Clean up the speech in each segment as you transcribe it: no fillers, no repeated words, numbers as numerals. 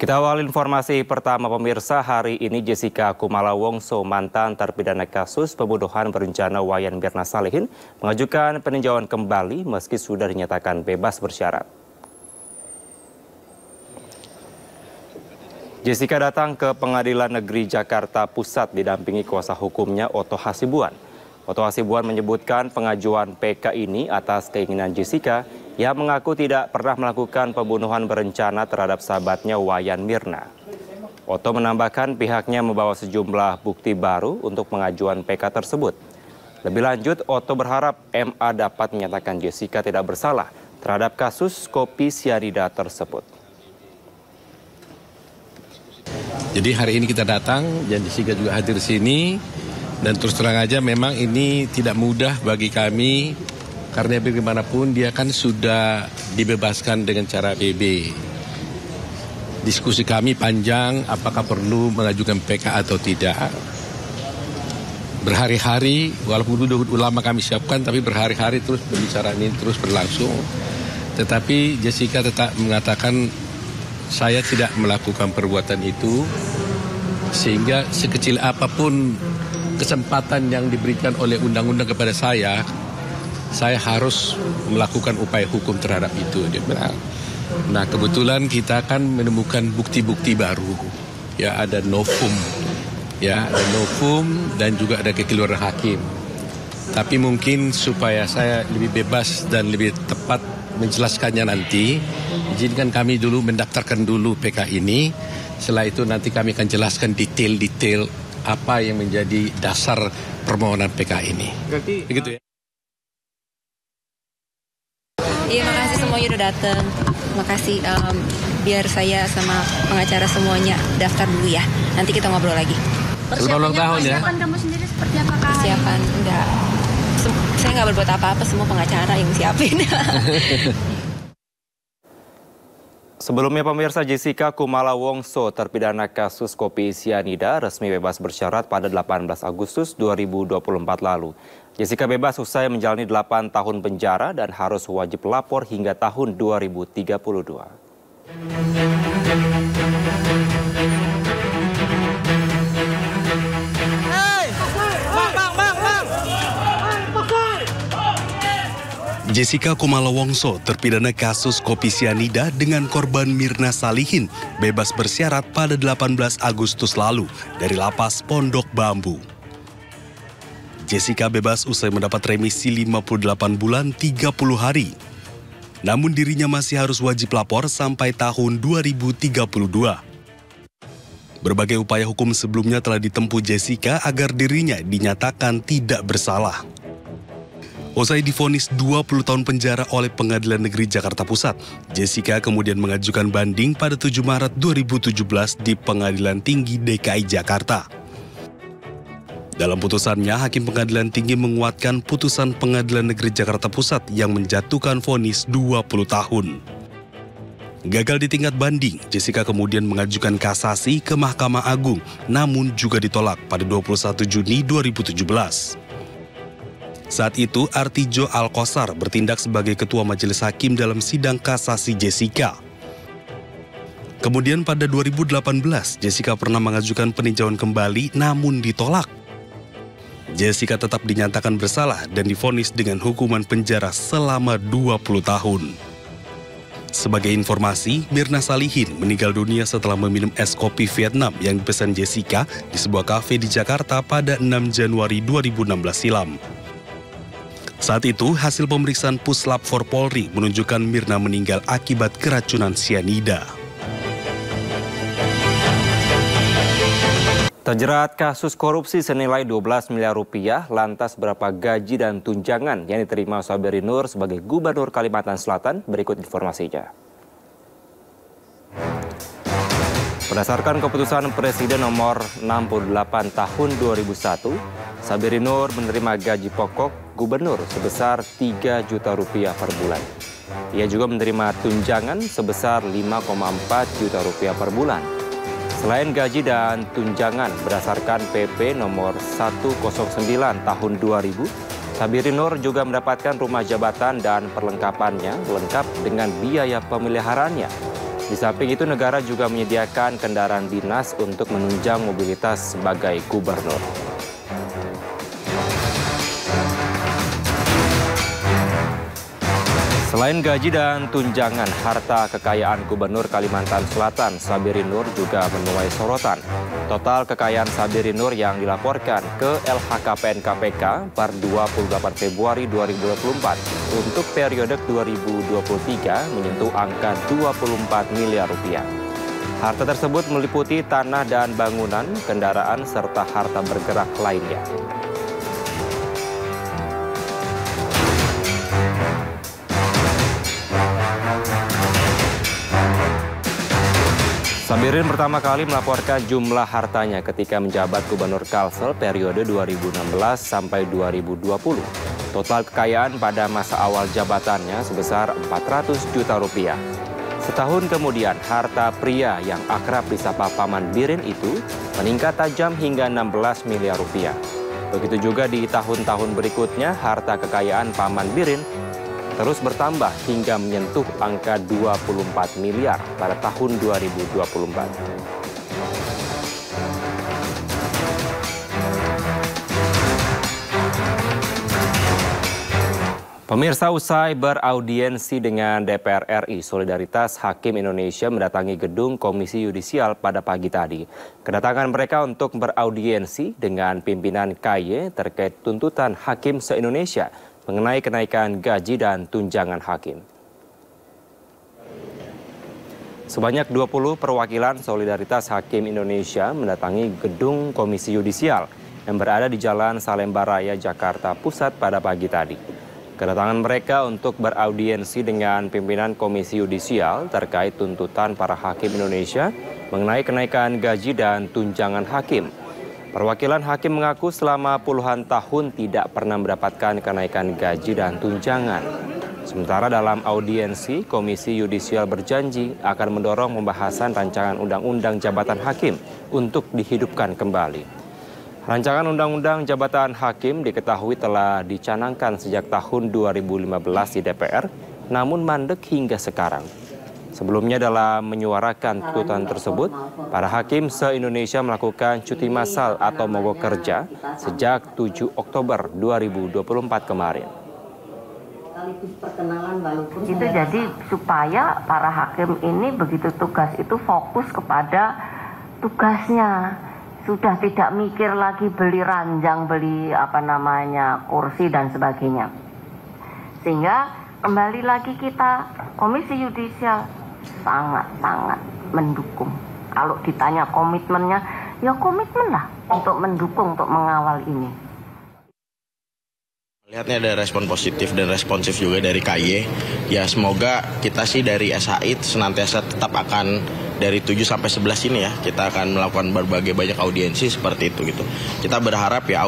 Kita awal informasi pertama pemirsa, hari ini Jessica Kumala Wongso, mantan terpidana kasus pembunuhan berencana Wayan Mirna Salihin, mengajukan peninjauan kembali meski sudah dinyatakan bebas bersyarat. Jessica datang ke Pengadilan Negeri Jakarta Pusat didampingi kuasa hukumnya Otto Hasibuan. Otto Hasibuan menyebutkan pengajuan PK ini atas keinginan Jessica yang mengaku tidak pernah melakukan pembunuhan berencana terhadap sahabatnya Wayan Mirna. Otto menambahkan pihaknya membawa sejumlah bukti baru untuk pengajuan PK tersebut. Lebih lanjut, Otto berharap MA dapat menyatakan Jessica tidak bersalah terhadap kasus kopi sianida tersebut. Jadi hari ini kita datang dan Jessica juga hadir di sini. Dan terus terang aja memang ini tidak mudah bagi kami karena bagaimanapun dia kan sudah dibebaskan dengan cara BB. Diskusi kami panjang apakah perlu mengajukan PK atau tidak. Berhari-hari walaupun dulu lama kami siapkan tapi berhari-hari terus pembicaraan ini terus berlangsung. Tetapi Jessica tetap mengatakan saya tidak melakukan perbuatan itu sehingga sekecil apapun kesempatan yang diberikan oleh undang-undang kepada saya harus melakukan upaya hukum terhadap itu, dia bilang. Nah, kebetulan kita akan menemukan bukti-bukti baru. Ya, ada novum. Ya, ada novum dan juga ada kekeliruan hakim. Tapi mungkin supaya saya lebih bebas dan lebih tepat menjelaskannya nanti, izinkan kami dulu mendaftarkan dulu PK ini. Setelah itu nanti kami akan jelaskan detail-detail apa yang menjadi dasar permohonan PK ini. Berarti begitu ya? Iya, makasih semuanya udah datang. Makasih, biar saya sama pengacara semuanya daftar dulu ya. Nanti kita ngobrol lagi. Selamat ulang tahun ya. Persiapan kamu sendiri seperti apa, Kak? Persiapan enggak. Saya nggak berbuat apa-apa, semua pengacara yang siapin. Sebelumnya pemirsa, Jessica Kumala Wongso, terpidana kasus kopi sianida, resmi bebas bersyarat pada 18 Agustus 2024 lalu. Jessica bebas usai menjalani 8 tahun penjara dan harus wajib lapor hingga tahun 2032. Jessica Kumala Wongso, terpidana kasus kopi sianida dengan korban Mirna Salihin, bebas bersyarat pada 18 Agustus lalu dari lapas Pondok Bambu. Jessica bebas usai mendapat remisi 58 bulan 30 hari. Namun dirinya masih harus wajib lapor sampai tahun 2032. Berbagai upaya hukum sebelumnya telah ditempuh Jessica agar dirinya dinyatakan tidak bersalah. Usai divonis 20 tahun penjara oleh Pengadilan Negeri Jakarta Pusat, Jessica kemudian mengajukan banding pada 7 Maret 2017 di Pengadilan Tinggi DKI Jakarta. Dalam putusannya, Hakim Pengadilan Tinggi menguatkan putusan Pengadilan Negeri Jakarta Pusat yang menjatuhkan vonis 20 tahun. Gagal di tingkat banding, Jessica kemudian mengajukan kasasi ke Mahkamah Agung, namun juga ditolak pada 21 Juni 2017. Saat itu, Artijo Alkosar bertindak sebagai ketua majelis hakim dalam sidang kasasi Jessica. Kemudian pada 2018, Jessica pernah mengajukan peninjauan kembali namun ditolak. Jessica tetap dinyatakan bersalah dan divonis dengan hukuman penjara selama 20 tahun. Sebagai informasi, Mirna Salihin meninggal dunia setelah meminum es kopi Vietnam yang dipesan Jessica di sebuah kafe di Jakarta pada 6 Januari 2016 silam. Saat itu, hasil pemeriksaan Puslap 4 Polri menunjukkan Mirna meninggal akibat keracunan sianida. Terjerat kasus korupsi senilai 12 miliar rupiah, lantas berapa gaji dan tunjangan yang diterima Saberi Nur sebagai Gubernur Kalimantan Selatan? Berikut informasinya. Berdasarkan keputusan Presiden nomor 68 tahun 2001, Saberi Nur menerima gaji pokok gubernur sebesar 3 juta rupiah per bulan. Ia juga menerima tunjangan sebesar 5,4 juta rupiah per bulan. Selain gaji dan tunjangan berdasarkan PP nomor 109 tahun 2000, Saberi Nur juga mendapatkan rumah jabatan dan perlengkapannya lengkap dengan biaya pemeliharaannya. Di samping itu, negara juga menyediakan kendaraan dinas untuk menunjang mobilitas sebagai gubernur. Selain gaji dan tunjangan, harta kekayaan Gubernur Kalimantan Selatan Sabiri Nur juga menuai sorotan. Total kekayaan Sabiri Nur yang dilaporkan ke LHKPN KPK per 28 Februari 2024 untuk periode 2023 menyentuh angka 24 miliar rupiah. Harta tersebut meliputi tanah dan bangunan, kendaraan, serta harta bergerak lainnya. Sabirin pertama kali melaporkan jumlah hartanya ketika menjabat Gubernur Kalsel periode 2016 sampai 2020. Total kekayaan pada masa awal jabatannya sebesar 400 juta rupiah. Setahun kemudian, harta pria yang akrab disapa Paman Birin itu meningkat tajam hingga 16 miliar rupiah. Begitu juga di tahun-tahun berikutnya, harta kekayaan Paman Birin terus bertambah hingga menyentuh angka 24 miliar pada tahun 2024. Pemirsa, usai beraudiensi dengan DPR RI, Solidaritas Hakim Indonesia mendatangi gedung Komisi Yudisial pada pagi tadi. Kedatangan mereka untuk beraudiensi dengan pimpinan KY terkait tuntutan hakim se-Indonesia mengenai kenaikan gaji dan tunjangan hakim. Sebanyak 20 perwakilan Solidaritas Hakim Indonesia mendatangi gedung Komisi Yudisial yang berada di Jalan Salemba Raya, Jakarta Pusat pada pagi tadi. Kedatangan mereka untuk beraudiensi dengan pimpinan Komisi Yudisial terkait tuntutan para hakim Indonesia mengenai kenaikan gaji dan tunjangan hakim. Perwakilan hakim mengaku selama puluhan tahun tidak pernah mendapatkan kenaikan gaji dan tunjangan. Sementara dalam audiensi, Komisi Yudisial berjanji akan mendorong pembahasan rancangan undang-undang jabatan hakim untuk dihidupkan kembali. Rancangan undang-undang jabatan hakim diketahui telah dicanangkan sejak tahun 2015 di DPR, namun mandek hingga sekarang. Sebelumnya dalam menyuarakan tuntutan tersebut, para hakim se-Indonesia melakukan cuti massal atau mogok kerja sejak 7 Oktober 2024 kemarin. Itu jadi supaya para hakim ini begitu tugas itu fokus kepada tugasnya. Sudah tidak mikir lagi beli ranjang, beli kursi dan sebagainya. Sehingga kembali lagi kita Komisi Yudisial sangat-sangat mendukung. Kalau ditanya komitmennya, ya komitmen lah untuk mendukung, untuk mengawal ini. Lihatnya ada respon positif dan responsif juga dari KY. Ya semoga kita sih dari SHI senantiasa tetap akan dari 7 sampai 11 ini ya, kita akan melakukan berbagai banyak audiensi seperti itu gitu. Kita berharap ya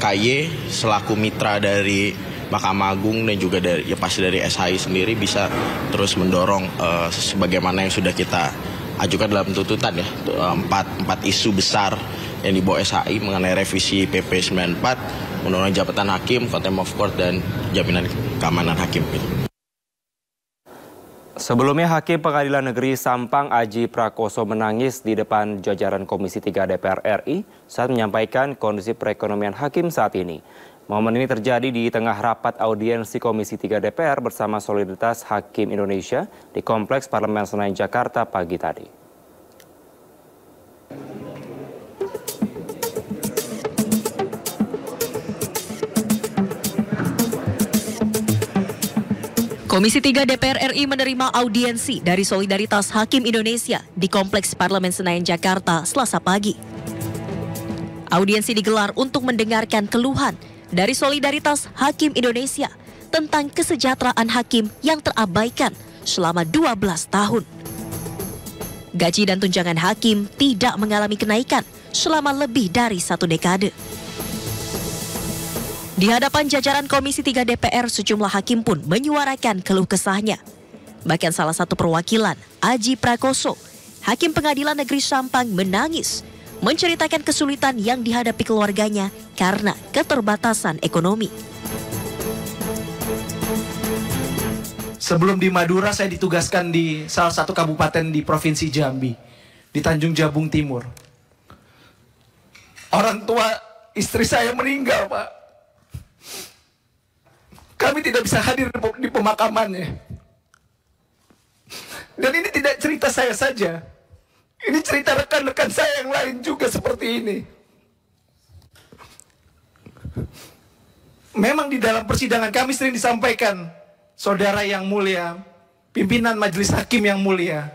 KY selaku mitra dari Mahkamah Agung dan juga dari pasti dari SHI sendiri bisa terus mendorong sebagaimana yang sudah kita ajukan dalam tuntutan ya, empat isu besar yang dibawa SHI mengenai revisi PP 94, undang-undang jabatan hakim, contempt of court, dan jaminan keamanan hakim. Sebelumnya, Hakim Pengadilan Negeri Sampang Aji Prakoso menangis di depan jajaran Komisi 3 DPR RI saat menyampaikan kondisi perekonomian hakim saat ini. Momen ini terjadi di tengah rapat audiensi Komisi 3 DPR bersama Solidaritas Hakim Indonesia di Kompleks Parlemen Senayan, Jakarta pagi tadi. Komisi 3 DPR RI menerima audiensi dari Solidaritas Hakim Indonesia di Kompleks Parlemen Senayan, Jakarta, Selasa pagi. Audiensi digelar untuk mendengarkan keluhan dari Solidaritas Hakim Indonesia tentang kesejahteraan hakim yang terabaikan selama 12 tahun. Gaji dan tunjangan hakim tidak mengalami kenaikan selama lebih dari 1 dekade. Di hadapan jajaran Komisi 3 DPR, sejumlah hakim pun menyuarakan keluh kesahnya. Bahkan salah satu perwakilan, Aji Prakoso, Hakim Pengadilan Negeri Sampang, menangis menceritakan kesulitan yang dihadapi keluarganya karena keterbatasan ekonomi. Sebelum di Madura, saya ditugaskan di salah satu kabupaten di Provinsi Jambi, di Tanjung Jabung Timur. Orang tua istri saya meninggal, Pak. Kami tidak bisa hadir di pemakamannya. Dan ini tidak cerita saya saja. Ini cerita rekan-rekan saya yang lain juga seperti ini. Memang di dalam persidangan kami sering disampaikan, saudara yang mulia, pimpinan majelis hakim yang mulia.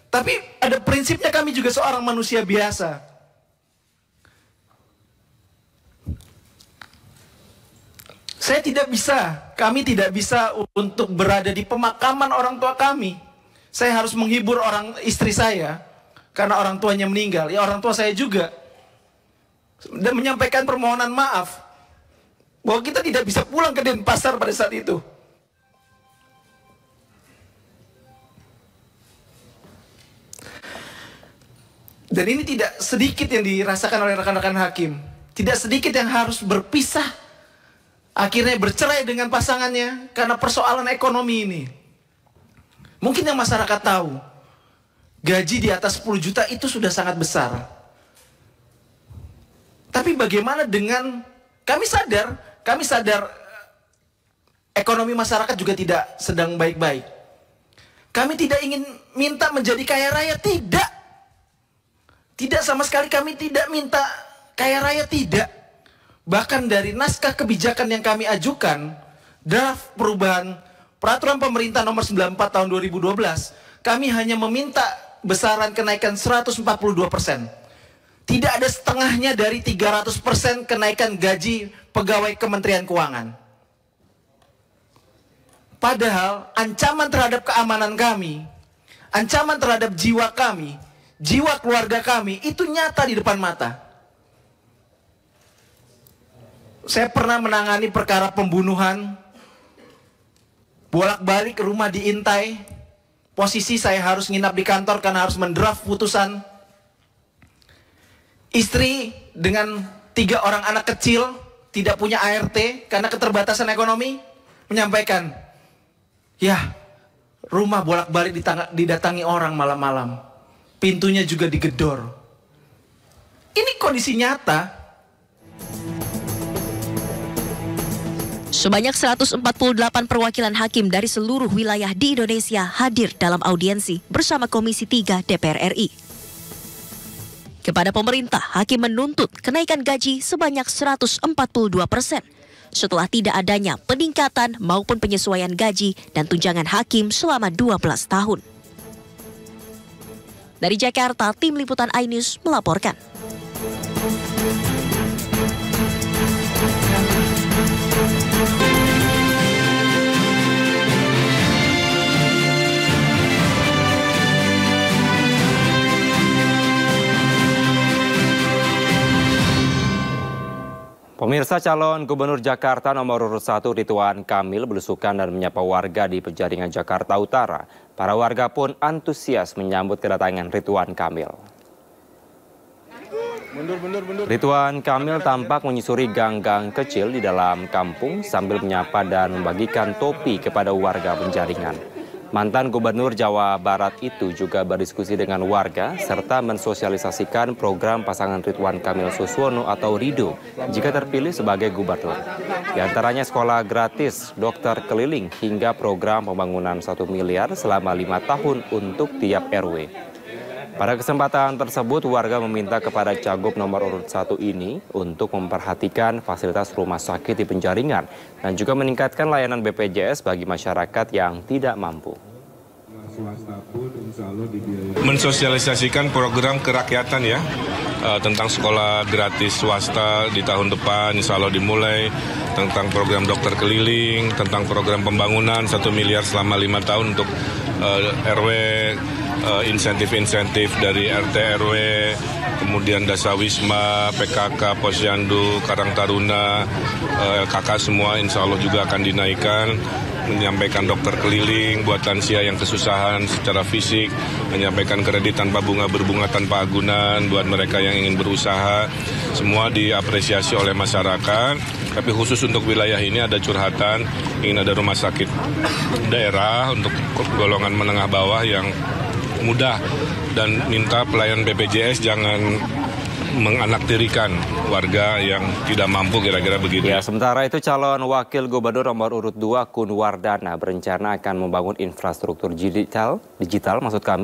Tapi ada prinsipnya, kami juga seorang manusia biasa. Kami tidak bisa untuk berada di pemakaman orang tua kami. Saya harus menghibur istri saya, karena orang tuanya meninggal. Ya, orang tua saya juga. Dan menyampaikan permohonan maaf, bahwa kita tidak bisa pulang ke Denpasar pada saat itu. Dan ini tidak sedikit yang dirasakan oleh rekan-rekan hakim. Tidak sedikit yang harus berpisah, akhirnya bercerai dengan pasangannya karena persoalan ekonomi ini. Mungkin yang masyarakat tahu, gaji di atas 10 juta itu sudah sangat besar. Tapi bagaimana dengan, kami sadar ekonomi masyarakat juga tidak sedang baik-baik. Kami tidak ingin minta menjadi kaya raya, tidak. Tidak sama sekali, kami tidak minta kaya raya, tidak. Bahkan dari naskah kebijakan yang kami ajukan, draft perubahan peraturan pemerintah nomor 94 tahun 2012, kami hanya meminta besaran kenaikan 142%. Tidak ada setengahnya dari 300% kenaikan gaji pegawai Kementerian Keuangan. Padahal ancaman terhadap keamanan kami, ancaman terhadap jiwa kami, jiwa keluarga kami, itu nyata di depan mata. Saya pernah menangani perkara pembunuhan, bolak-balik rumah diintai. Posisi saya harus nginap di kantor karena harus mendraft putusan. Istri dengan 3 orang anak kecil, tidak punya ART karena keterbatasan ekonomi, menyampaikan, ya, rumah bolak-balik didatangi orang malam-malam. Pintunya juga digedor. Ini kondisi nyata. Sebanyak 148 perwakilan hakim dari seluruh wilayah di Indonesia hadir dalam audiensi bersama Komisi 3 DPR RI. Kepada pemerintah, hakim menuntut kenaikan gaji sebanyak 142% setelah tidak adanya peningkatan maupun penyesuaian gaji dan tunjangan hakim selama 12 tahun. Dari Jakarta, tim liputan iNews melaporkan. Pemirsa, calon Gubernur Jakarta nomor urut 1 Ridwan Kamil belusukan dan menyapa warga di Penjaringan, Jakarta Utara. Para warga pun antusias menyambut kedatangan Ridwan Kamil. Ridwan Kamil tampak menyusuri gang-gang kecil di dalam kampung sambil menyapa dan membagikan topi kepada warga Penjaringan. Mantan Gubernur Jawa Barat itu juga berdiskusi dengan warga serta mensosialisasikan program pasangan Ridwan Kamil Suswono atau Rido jika terpilih sebagai gubernur. Di antaranya sekolah gratis, dokter keliling, hingga program pembangunan 1 miliar selama 5 tahun untuk tiap RW. Pada kesempatan tersebut, warga meminta kepada cagup nomor urut 1 ini untuk memperhatikan fasilitas rumah sakit di Penjaringan dan juga meningkatkan layanan BPJS bagi masyarakat yang tidak mampu. Mensosialisasikan program kerakyatan ya, tentang sekolah gratis swasta di tahun depan insya Allah dimulai, tentang program dokter keliling, tentang program pembangunan 1 miliar selama 5 tahun untuk RW, insentif-insentif dari RT RW, kemudian Dasawisma, PKK, Posyandu, Karang Taruna, LKK semua insya Allah juga akan dinaikkan. Menyampaikan dokter keliling buat lansia yang kesusahan secara fisik, menyampaikan kredit tanpa bunga, berbunga tanpa agunan buat mereka yang ingin berusaha. Semua diapresiasi oleh masyarakat. Tapi khusus untuk wilayah ini ada curhatan, ingin ada rumah sakit daerah untuk golongan menengah bawah yang mudah, dan minta pelayan BPJS jangan menganaktirikan warga yang tidak mampu, kira-kira begitu. Ya, sementara itu calon wakil gubernur nomor urut 2 Kun Wardana berencana akan membangun infrastruktur digital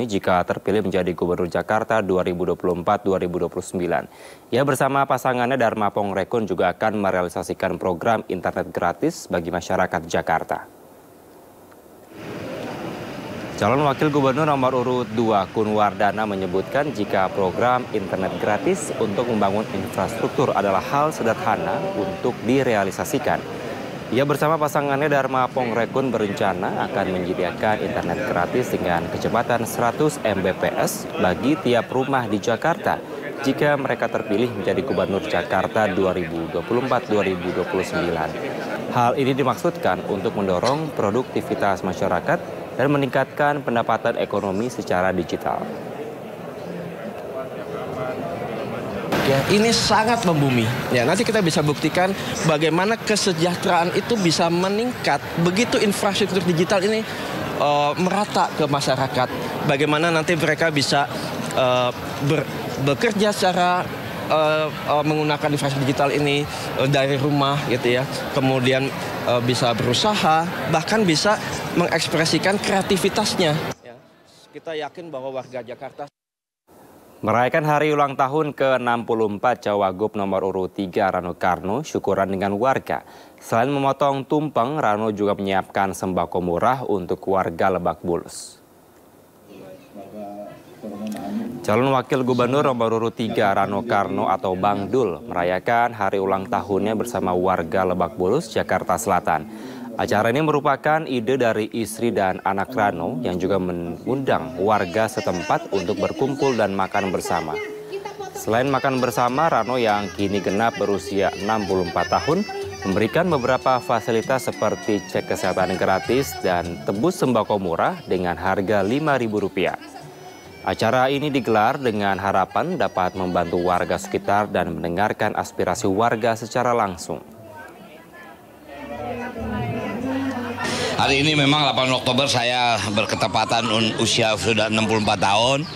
jika terpilih menjadi gubernur Jakarta 2024-2029. Ia bersama pasangannya Dharma Pongrekun juga akan merealisasikan program internet gratis bagi masyarakat Jakarta. Calon wakil gubernur nomor urut 2 Kun Wardana menyebutkan jika program internet gratis untuk membangun infrastruktur adalah hal sederhana untuk direalisasikan. Ia bersama pasangannya Dharma Pongrekun berencana akan menyediakan internet gratis dengan kecepatan 100 Mbps bagi tiap rumah di Jakarta jika mereka terpilih menjadi gubernur Jakarta 2024-2029. Hal ini dimaksudkan untuk mendorong produktivitas masyarakat dan meningkatkan pendapatan ekonomi secara digital. Ya, ini sangat membumi. Ya, nanti kita bisa buktikan bagaimana kesejahteraan itu bisa meningkat begitu infrastruktur digital ini merata ke masyarakat. Bagaimana nanti mereka bisa bekerja secara menggunakan infrastruktur digital ini dari rumah gitu ya. Kemudian bisa berusaha, bahkan bisa mengekspresikan kreativitasnya. Ya, kita yakin bahwa warga Jakarta merayakan hari ulang tahun ke-64 Cawagup nomor urut 3 Rano Karno syukuran dengan warga. Selain memotong tumpeng, Rano juga menyiapkan sembako murah untuk warga Lebak Bulus. Calon wakil gubernur nomor urut 3 Rano Karno atau Bang Dul merayakan hari ulang tahunnya bersama warga Lebak Bulus, Jakarta Selatan. Acara ini merupakan ide dari istri dan anak Rano yang juga mengundang warga setempat untuk berkumpul dan makan bersama. Selain makan bersama, Rano yang kini genap berusia 64 tahun memberikan beberapa fasilitas seperti cek kesehatan gratis dan tebus sembako murah dengan harga Rp5.000. Acara ini digelar dengan harapan dapat membantu warga sekitar dan mendengarkan aspirasi warga secara langsung. Hari ini memang 8 Oktober saya berketepatan usia sudah 64 tahun.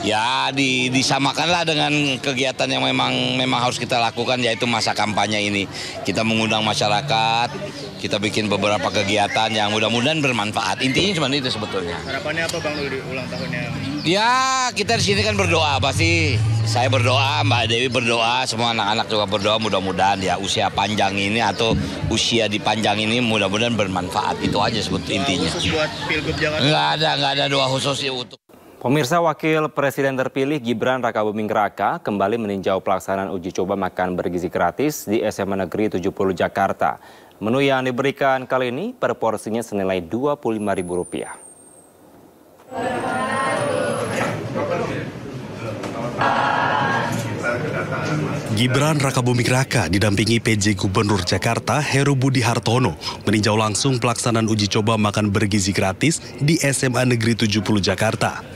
Ya disamakanlah dengan kegiatan yang memang harus kita lakukan, yaitu masa kampanye ini. Kita mengundang masyarakat, kita bikin beberapa kegiatan yang mudah-mudahan bermanfaat. Intinya cuma itu sebetulnya. Harapannya apa Bang Dul di ulang tahunnya? Ya kita di sini kan berdoa, pasti saya berdoa, Mbak Dewi berdoa, semua anak-anak juga berdoa, mudah-mudahan ya usia panjang ini atau usia di panjang ini mudah-mudahan bermanfaat. Itu aja sebetulnya intinya. Khusus buat Pilgub Jakarta? Nggak ada doa khusus ya untuk. Pemirsa, Wakil Presiden terpilih Gibran Rakabuming Raka kembali meninjau pelaksanaan uji coba makan bergizi gratis di SMA Negeri 70 Jakarta. Menu yang diberikan kali ini per porsinya senilai Rp25.000. Gibran Rakabuming Raka didampingi PJ Gubernur Jakarta Heru Budi Hartono meninjau langsung pelaksanaan uji coba makan bergizi gratis di SMA Negeri 70 Jakarta.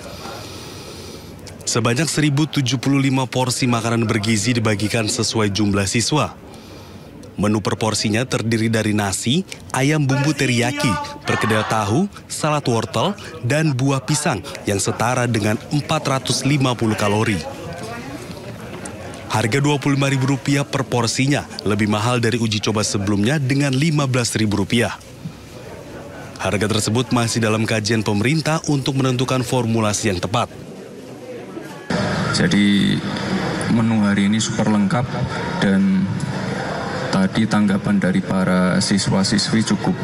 Sebanyak 1.075 porsi makanan bergizi dibagikan sesuai jumlah siswa. Menu per porsinya terdiri dari nasi, ayam bumbu teriyaki, perkedel tahu, salad wortel, dan buah pisang yang setara dengan 450 kalori. Harga Rp25.000 per porsinya lebih mahal dari uji coba sebelumnya dengan Rp15.000. Harga tersebut masih dalam kajian pemerintah untuk menentukan formulasi yang tepat. Jadi menu hari ini super lengkap dan tadi tanggapan dari para siswa-siswi cukup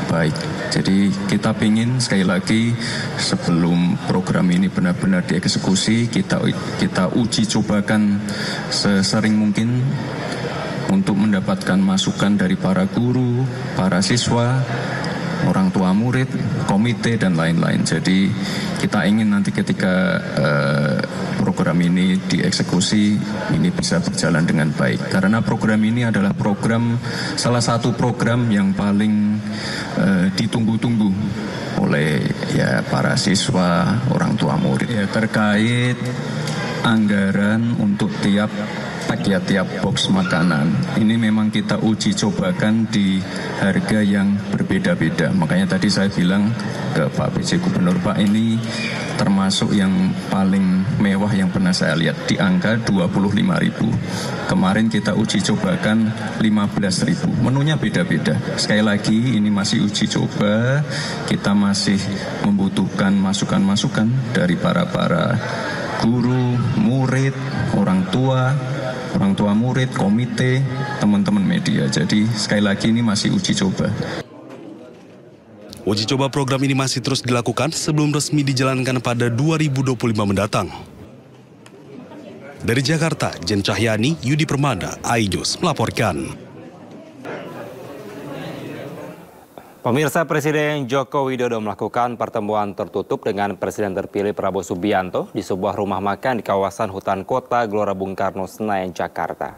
baik. Jadi kita ingin sekali lagi sebelum program ini benar-benar dieksekusi, kita uji cobakan sesering mungkin untuk mendapatkan masukan dari para guru, para siswa, orang tua murid, komite, dan lain-lain. Jadi kita ingin nanti ketika program ini dieksekusi, ini bisa berjalan dengan baik. Karena program ini adalah salah satu program yang paling ditunggu-tunggu oleh ya para siswa, orang tua murid. Ya, terkait anggaran untuk tiap pack ya tiap box makanan. Ini memang kita uji cobakan di harga yang berbeda-beda. Makanya tadi saya bilang ke Pak PJ Gubernur, Pak, ini termasuk yang paling mewah yang pernah saya lihat di angka 25.000. Kemarin kita uji cobakan 15.000. Menunya beda-beda. Sekali lagi ini masih uji coba. Kita masih membutuhkan masukan-masukan dari para guru, murid, orang tua murid, komite, teman-teman media. Jadi sekali lagi ini masih uji coba. Uji coba program ini masih terus dilakukan sebelum resmi dijalankan pada 2025 mendatang. Dari Jakarta, Jen Cahyani, Yudi Permana, iNews melaporkan. Pemirsa, Presiden Joko Widodo melakukan pertemuan tertutup dengan Presiden terpilih Prabowo Subianto di sebuah rumah makan di kawasan hutan kota Gelora Bung Karno, Senayan, Jakarta.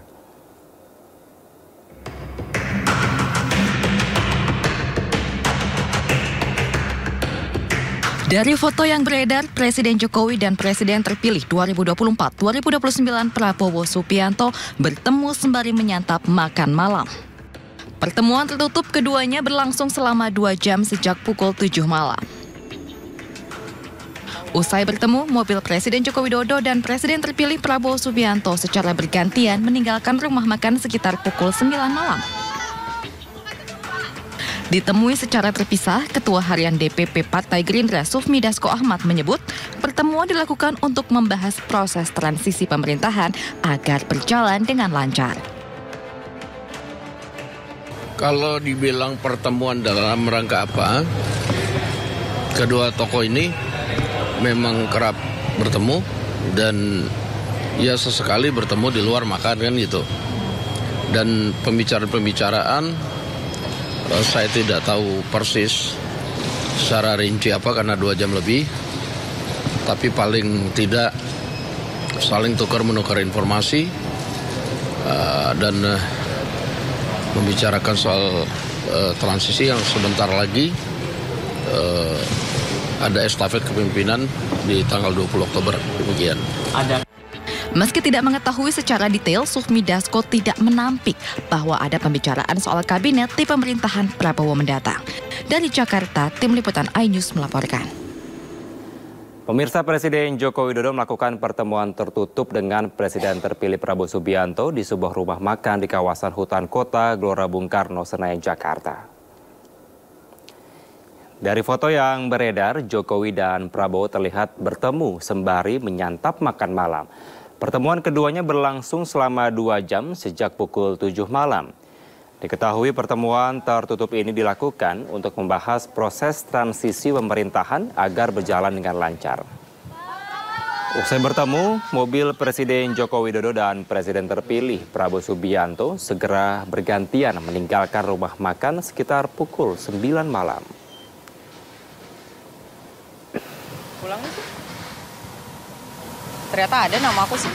Dari foto yang beredar, Presiden Jokowi dan Presiden terpilih 2024-2029 Prabowo Subianto bertemu sembari menyantap makan malam. Pertemuan tertutup keduanya berlangsung selama 2 jam sejak pukul 7 malam. Usai bertemu, mobil Presiden Joko Widodo dan Presiden terpilih Prabowo Subianto secara bergantian meninggalkan rumah makan sekitar pukul 9 malam. Ditemui secara terpisah, Ketua Harian DPP Partai Gerindra Sufmi Dasko Ahmad menyebut pertemuan dilakukan untuk membahas proses transisi pemerintahan agar berjalan dengan lancar. Kalau dibilang pertemuan dalam rangka apa, kedua tokoh ini memang kerap bertemu dan ya sesekali bertemu di luar makan kan gitu. Dan pembicaraan saya tidak tahu persis secara rinci apa karena 2 jam lebih, tapi paling tidak saling tukar-menukar informasi dan membicarakan soal transisi yang sebentar lagi ada estafet kepemimpinan di tanggal 20 Oktober. Demikian. Meski tidak mengetahui secara detail, Sufmi Dasko tidak menampik bahwa ada pembicaraan soal kabinet di pemerintahan Prabowo mendatang. Dari Jakarta, Tim Liputan iNews melaporkan. Pemirsa, Presiden Joko Widodo melakukan pertemuan tertutup dengan Presiden terpilih Prabowo Subianto di sebuah rumah makan di kawasan hutan kota Gelora Bung Karno, Senayan, Jakarta. Dari foto yang beredar, Jokowi dan Prabowo terlihat bertemu sembari menyantap makan malam. Pertemuan keduanya berlangsung selama 2 jam sejak pukul 7 malam. Diketahui pertemuan tertutup ini dilakukan untuk membahas proses transisi pemerintahan agar berjalan dengan lancar. Usai bertemu, mobil Presiden Joko Widodo dan Presiden terpilih Prabowo Subianto segera bergantian meninggalkan rumah makan sekitar pukul 9 malam. Pulang sih. Ternyata ada nama aku sih.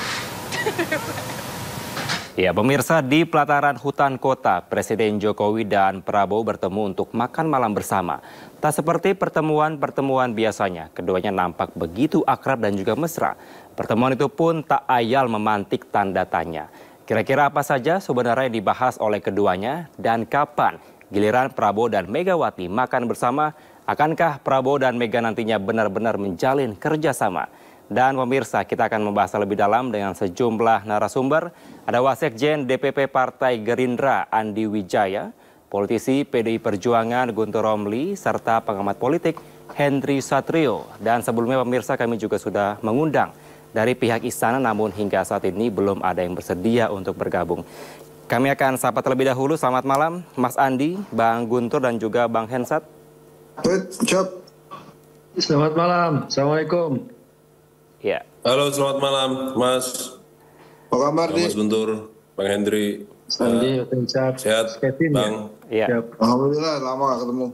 Ya, pemirsa, di pelataran hutan kota, Presiden Jokowi dan Prabowo bertemu untuk makan malam bersama. Tak seperti pertemuan-pertemuan biasanya, keduanya nampak begitu akrab dan juga mesra. Pertemuan itu pun tak ayal memantik tanda tanya. Kira-kira apa saja sebenarnya yang dibahas oleh keduanya dan kapan giliran Prabowo dan Megawati makan bersama? Akankah Prabowo dan Mega nantinya benar-benar menjalin kerjasama? Dan pemirsa, kita akan membahas lebih dalam dengan sejumlah narasumber. Ada Wasekjen DPP Partai Gerindra Andi Wijaya, politisi PDI Perjuangan Guntur Romli, serta pengamat politik Henry Satrio. Dan sebelumnya pemirsa, kami juga sudah mengundang dari pihak istana, namun hingga saat ini belum ada yang bersedia untuk bergabung. Kami akan sapa terlebih dahulu. Selamat malam Mas Andi, Bang Guntur, dan juga Bang Hensat. Selamat malam, Assalamualaikum. Ya. Halo, selamat malam, Mas. Apa kabar, Mas Guntur, Bang Hendri. Andi, sehat, Kevin, Bang. Ya. Alhamdulillah, lama gak ketemu.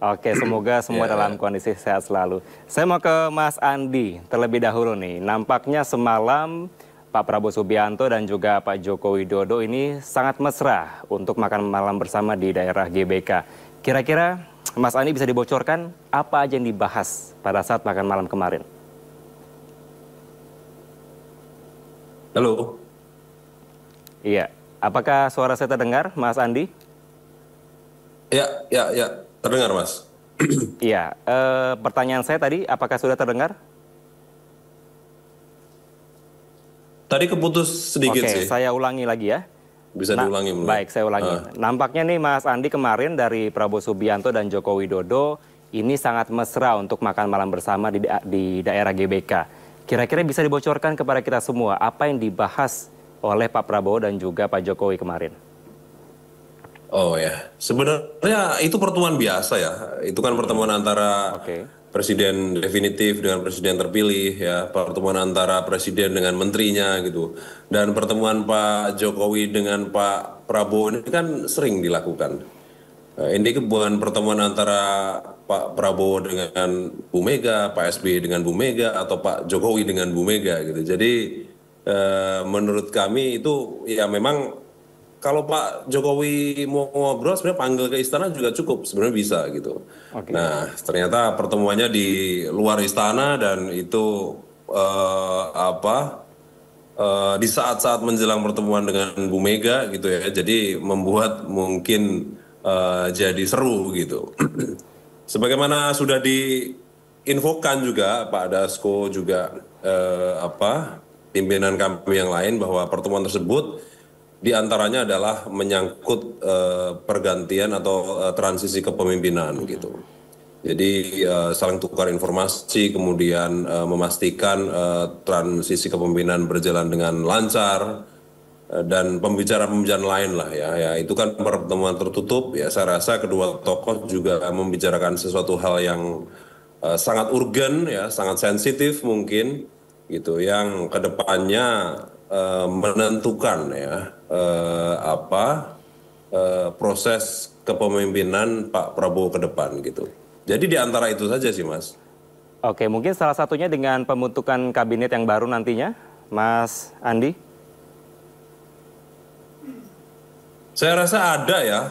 Oke, semoga semua dalam kondisi sehat selalu. Saya mau ke Mas Andi terlebih dahulu nih. Nampaknya semalam Pak Prabowo Subianto dan juga Pak Joko Widodo ini sangat mesra untuk makan malam bersama di daerah GBK. Kira-kira Mas Andi bisa dibocorkan apa aja yang dibahas pada saat makan malam kemarin? Halo. Iya, apakah suara saya terdengar, Mas Andi? Ya, terdengar Mas. Iya, pertanyaan saya tadi, apakah sudah terdengar? Tadi keputus sedikit Oke, sih. saya ulangi lagi ya. Bisa diulangi mungkin. Baik, saya ulangi. Nampaknya nih Mas Andi kemarin dari Prabowo Subianto dan Joko Widodo ini sangat mesra untuk makan malam bersama di daerah GBK. Kira-kira bisa dibocorkan kepada kita semua apa yang dibahas oleh Pak Prabowo dan juga Pak Jokowi kemarin? Oh ya, sebenarnya itu pertemuan biasa ya. Itu kan pertemuan antara presiden definitif dengan presiden terpilih ya, pertemuan antara presiden dengan menterinya gitu. Dan pertemuan Pak Jokowi dengan Pak Prabowo ini kan sering dilakukan. Ini bukan pertemuan antara Pak Prabowo dengan Bu Mega, Pak SBY dengan Bu Mega, atau Pak Jokowi dengan Bu Mega gitu. Jadi menurut kami itu ya memang kalau Pak Jokowi mau ngobrol sebenarnya panggil ke istana juga cukup, sebenarnya bisa gitu. Nah ternyata pertemuannya di luar istana dan itu di saat-saat menjelang pertemuan dengan Bu Mega gitu ya, jadi membuat mungkin jadi seru gitu. Sebagaimana sudah diinfokan juga Pak Dasko juga pimpinan kami yang lain bahwa pertemuan tersebut diantaranya adalah menyangkut pergantian atau transisi kepemimpinan gitu. Jadi saling tukar informasi, kemudian memastikan transisi kepemimpinan berjalan dengan lancar dan pembicaraan-pembicaraan lain lah ya. Itu kan pertemuan tertutup ya. Saya rasa kedua tokoh juga membicarakan sesuatu hal yang sangat urgen ya, sangat sensitif mungkin gitu, yang kedepannya menentukan ya proses kepemimpinan Pak Prabowo ke depan gitu. Jadi di antara itu saja sih Mas. Oke, mungkin salah satunya dengan pembentukan kabinet yang baru nantinya, Mas Andi? Saya rasa ada ya,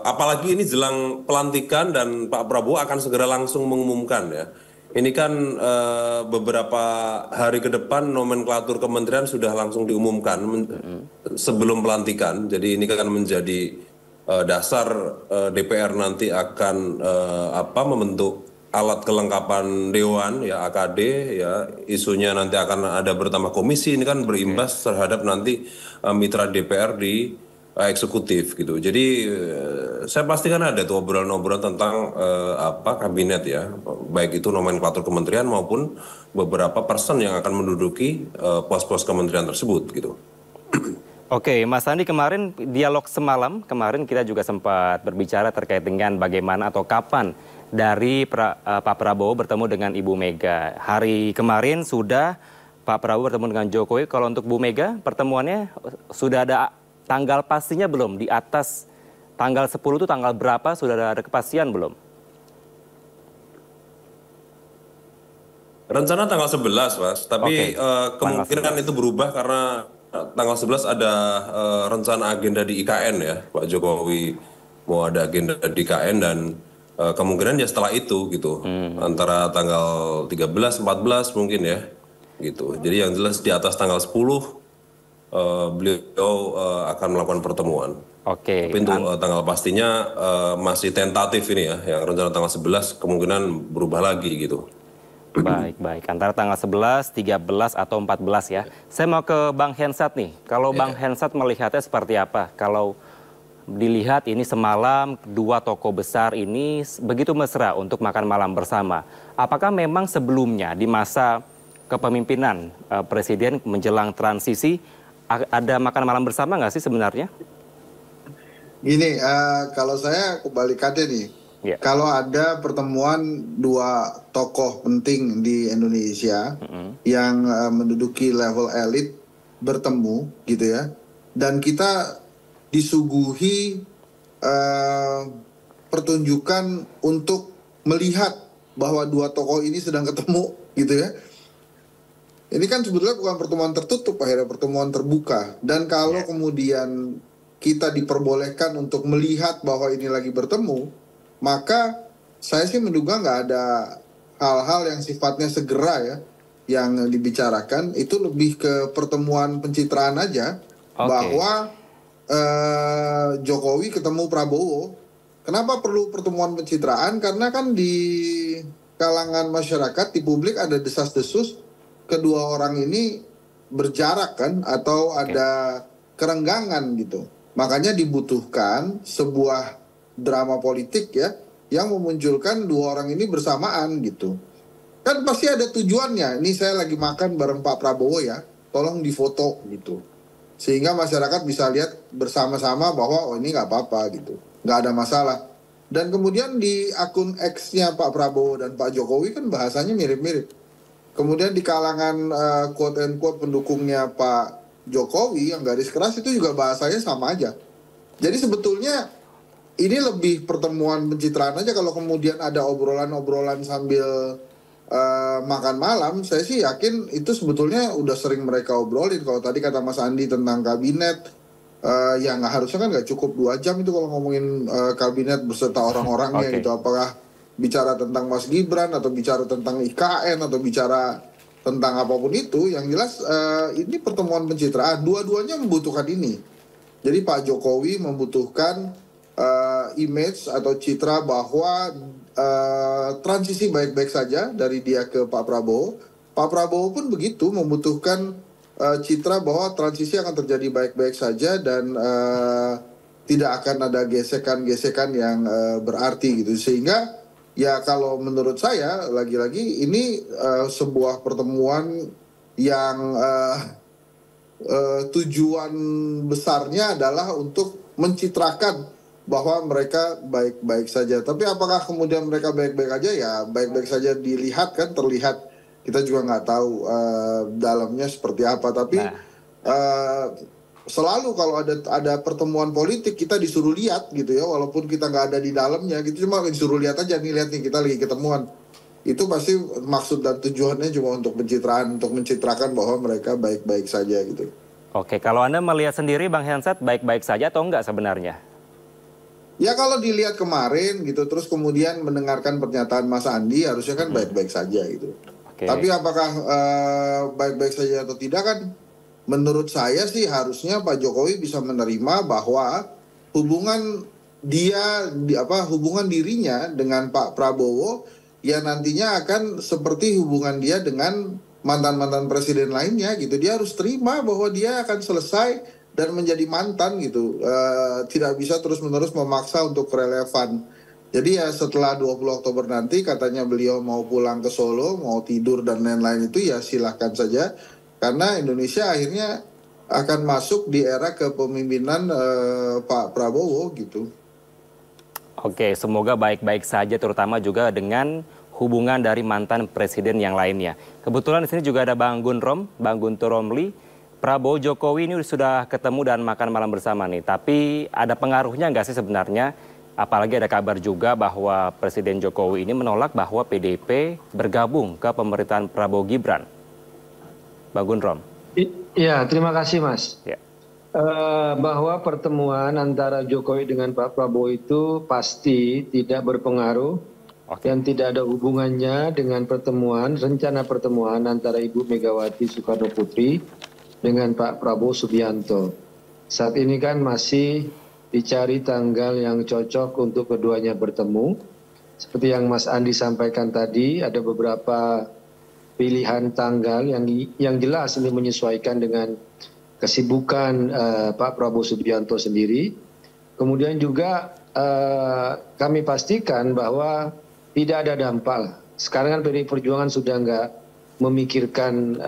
apalagi ini jelang pelantikan dan Pak Prabowo akan segera langsung mengumumkan ya. Ini kan beberapa hari ke depan nomenklatur kementerian sudah langsung diumumkan sebelum pelantikan. Jadi ini kan menjadi dasar DPR nanti akan membentuk alat kelengkapan Dewan ya, AKD ya. Isunya nanti akan ada bertambah komisi, ini kan berimbas terhadap nanti mitra DPR di eksekutif gitu. Jadi saya pastikan ada tuh obrolan-obrolan tentang kabinet ya, baik itu nomenklatur kementerian maupun beberapa person yang akan menduduki pos-pos kementerian tersebut gitu. Oke, Mas Andi, kemarin dialog semalam, kemarin kita juga sempat berbicara terkait dengan bagaimana atau kapan dari Pak Prabowo bertemu dengan Ibu Mega. Hari kemarin sudah Pak Prabowo bertemu dengan Jokowi. Kalau untuk Bu Mega, pertemuannya sudah ada tanggal pastinya belum? Di atas tanggal 10 itu tanggal berapa? Sudah ada kepastian belum? Rencana tanggal 11 Mas, tapi kemungkinan itu berubah karena tanggal 11 ada rencana agenda di IKN ya. Pak Jokowi mau ada agenda di IKN dan kemungkinan ya setelah itu gitu. Antara tanggal 13, 14 mungkin ya gitu. Jadi yang jelas di atas tanggal 10 beliau akan melakukan pertemuan. Tapi untuk tanggal pastinya masih tentatif ini ya, yang rencana tanggal 11 kemungkinan berubah lagi gitu. Baik. Antara tanggal 11, 13, atau 14 ya. Saya mau ke Bang Hensat nih. Kalau Bang Hensat melihatnya seperti apa? Kalau dilihat ini semalam dua tokoh besar ini begitu mesra untuk makan malam bersama. Apakah memang sebelumnya di masa kepemimpinan Presiden menjelang transisi ada makan malam bersama nggak sih sebenarnya? Gini, kalau saya kebalikannya nih. Kalau ada pertemuan dua tokoh penting di Indonesia yang menduduki level elit bertemu gitu ya, dan kita disuguhi pertunjukan untuk melihat bahwa dua tokoh ini sedang ketemu gitu ya. Ini kan sebetulnya bukan pertemuan tertutup, akhirnya pertemuan terbuka. Dan kalau kemudian kita diperbolehkan untuk melihat bahwa ini lagi bertemu, maka saya sih menduga nggak ada hal-hal yang sifatnya segera ya yang dibicarakan. Itu lebih ke pertemuan pencitraan aja. bahwa Jokowi ketemu Prabowo. Kenapa perlu pertemuan pencitraan? Karena kan di kalangan masyarakat, di publik ada desas-desus kedua orang ini berjarak kan, atau ada kerenggangan gitu. Makanya dibutuhkan sebuah drama politik ya, yang memunculkan dua orang ini bersamaan gitu. Kan pasti ada tujuannya. Ini saya lagi makan bareng Pak Prabowo ya, tolong difoto gitu. Sehingga masyarakat bisa lihat bersama-sama bahwa oh ini nggak apa-apa gitu, nggak ada masalah. Dan kemudian di akun X-nya Pak Prabowo dan Pak Jokowi kan bahasanya mirip-mirip. Kemudian di kalangan quote and quote pendukungnya Pak Jokowi yang garis keras itu juga bahasanya sama aja. Jadi sebetulnya ini lebih pertemuan pencitraan aja. Kalau kemudian ada obrolan-obrolan sambil makan malam, saya sih yakin itu sebetulnya udah sering mereka obrolin. Kalau tadi kata Mas Andi tentang kabinet, ya nggak harusnya kan nggak cukup 2 jam itu kalau ngomongin kabinet beserta orang-orangnya gitu. Apakah bicara tentang Mas Gibran atau bicara tentang IKN atau bicara tentang apapun itu, yang jelas ini pertemuan pencitraan. Dua-duanya membutuhkan ini. Jadi Pak Jokowi membutuhkan image atau citra bahwa transisi baik-baik saja dari dia ke Pak Prabowo. Pak Prabowo pun begitu, membutuhkan citra bahwa transisi akan terjadi baik-baik saja dan tidak akan ada gesekan-gesekan yang berarti gitu. Sehingga ya kalau menurut saya lagi-lagi ini sebuah pertemuan yang tujuan besarnya adalah untuk mencitrakan bahwa mereka baik-baik saja. Tapi apakah kemudian mereka baik-baik aja? Ya baik-baik saja dilihat kan, terlihat. Kita juga nggak tahu dalamnya seperti apa. Tapi selalu kalau ada pertemuan politik kita disuruh lihat gitu ya, walaupun kita nggak ada di dalamnya gitu, cuma disuruh lihat aja nih, lihat nih kita lagi ketemuan. Itu pasti maksud dan tujuannya cuma untuk pencitraan, untuk mencitrakan bahwa mereka baik-baik saja gitu. Oke, kalau Anda melihat sendiri Bang Hensat baik-baik saja atau enggak sebenarnya? Ya kalau dilihat kemarin gitu, terus kemudian mendengarkan pernyataan Mas Andi, harusnya kan baik-baik saja gitu. Tapi apakah baik-baik saja atau tidak kan? Menurut saya sih harusnya Pak Jokowi bisa menerima bahwa hubungan hubungan dirinya dengan Pak Prabowo ya nantinya akan seperti hubungan dia dengan mantan-mantan presiden lainnya gitu. Dia harus terima bahwa dia akan selesai dan menjadi mantan gitu. Tidak bisa terus-menerus memaksa untuk relevan. Jadi ya setelah 20 Oktober nanti katanya beliau mau pulang ke Solo, mau tidur dan lain-lain itu ya silahkan saja. Karena Indonesia akhirnya akan masuk di era kepemimpinan Pak Prabowo gitu. Oke, semoga baik-baik saja terutama juga dengan hubungan dari mantan presiden yang lainnya. Kebetulan di sini juga ada Bang Guntur Romli. Prabowo Jokowi ini sudah ketemu dan makan malam bersama nih. Tapi ada pengaruhnya nggak sih sebenarnya? Apalagi ada kabar juga bahwa Presiden Jokowi ini menolak bahwa PDIP bergabung ke pemerintahan Prabowo Gibran. Bang Gunrom. Ya, terima kasih Mas. Ya. Bahwa pertemuan antara Jokowi dengan Pak Prabowo itu pasti tidak berpengaruh dan tidak ada hubungannya dengan rencana pertemuan antara Ibu Megawati Soekarno Putri dengan Pak Prabowo Subianto. Saat ini kan masih dicari tanggal yang cocok untuk keduanya bertemu. Seperti yang Mas Andi sampaikan tadi, ada beberapa pilihan tanggal yang jelas ini menyesuaikan dengan kesibukan Pak Prabowo Subianto sendiri. Kemudian juga kami pastikan bahwa tidak ada dampak. Sekarang kan PDI Perjuangan sudah nggak memikirkan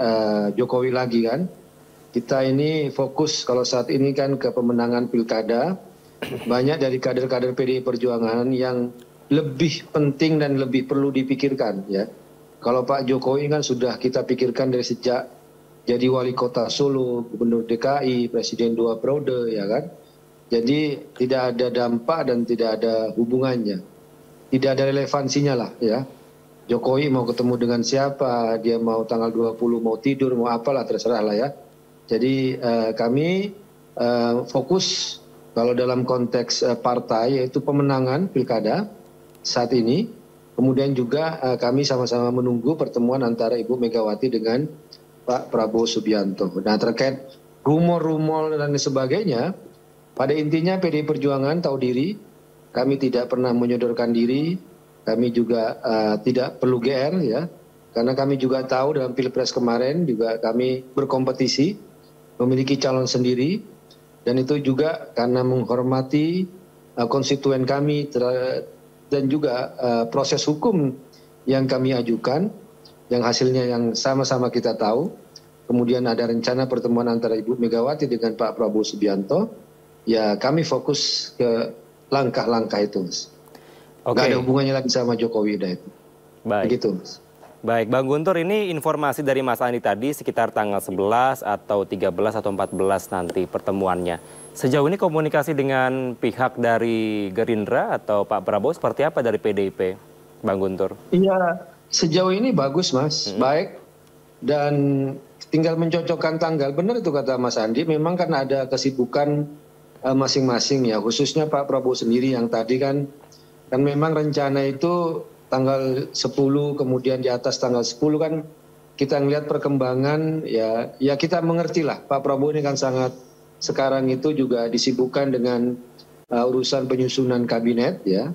Jokowi lagi kan. Kita ini fokus kalau saat ini kan ke pemenangan pilkada. Banyak dari kader-kader PDI Perjuangan yang lebih penting dan lebih perlu dipikirkan ya. Kalau Pak Jokowi kan sudah kita pikirkan dari sejak jadi wali kota Solo, gubernur DKI, presiden 2 periode ya kan. Jadi tidak ada dampak dan tidak ada hubungannya. Tidak ada relevansinya lah ya. Jokowi mau ketemu dengan siapa, dia mau tanggal 20 mau tidur, mau apalah terserah lah ya. Jadi kami fokus kalau dalam konteks partai yaitu pemenangan pilkada saat ini. Kemudian juga kami sama-sama menunggu pertemuan antara Ibu Megawati dengan Pak Prabowo Subianto. Nah terkait rumor-rumor dan sebagainya, pada intinya PDI Perjuangan tahu diri, kami tidak pernah menyodorkan diri, kami juga tidak perlu GR ya, karena kami juga tahu dalam Pilpres kemarin juga kami berkompetisi, memiliki calon sendiri, dan itu juga karena menghormati konstituen kami dan juga proses hukum yang kami ajukan, yang hasilnya yang sama-sama kita tahu. Kemudian ada rencana pertemuan antara Ibu Megawati dengan Pak Prabowo Subianto. Ya kami fokus ke langkah-langkah itu, Mas. Nggak ada hubungannya lagi sama Jokowi udah itu. Baik. Begitu, Mas. Baik, Bang Guntur, ini informasi dari Mas Andi tadi sekitar tanggal 11 atau 13 atau 14 nanti pertemuannya. Sejauh ini komunikasi dengan pihak dari Gerindra atau Pak Prabowo seperti apa dari PDIP, Bang Guntur? Iya, sejauh ini bagus, Mas. Baik. Dan tinggal mencocokkan tanggal. Benar itu kata Mas Andi, memang kan ada kesibukan masing-masing ya, khususnya Pak Prabowo sendiri yang tadi kan memang rencana itu tanggal 10, kemudian di atas tanggal 10 kan kita ngelihat perkembangan ya kita mengerti lah, Pak Prabowo ini kan sangat sekarang itu juga disibukkan dengan urusan penyusunan kabinet ya.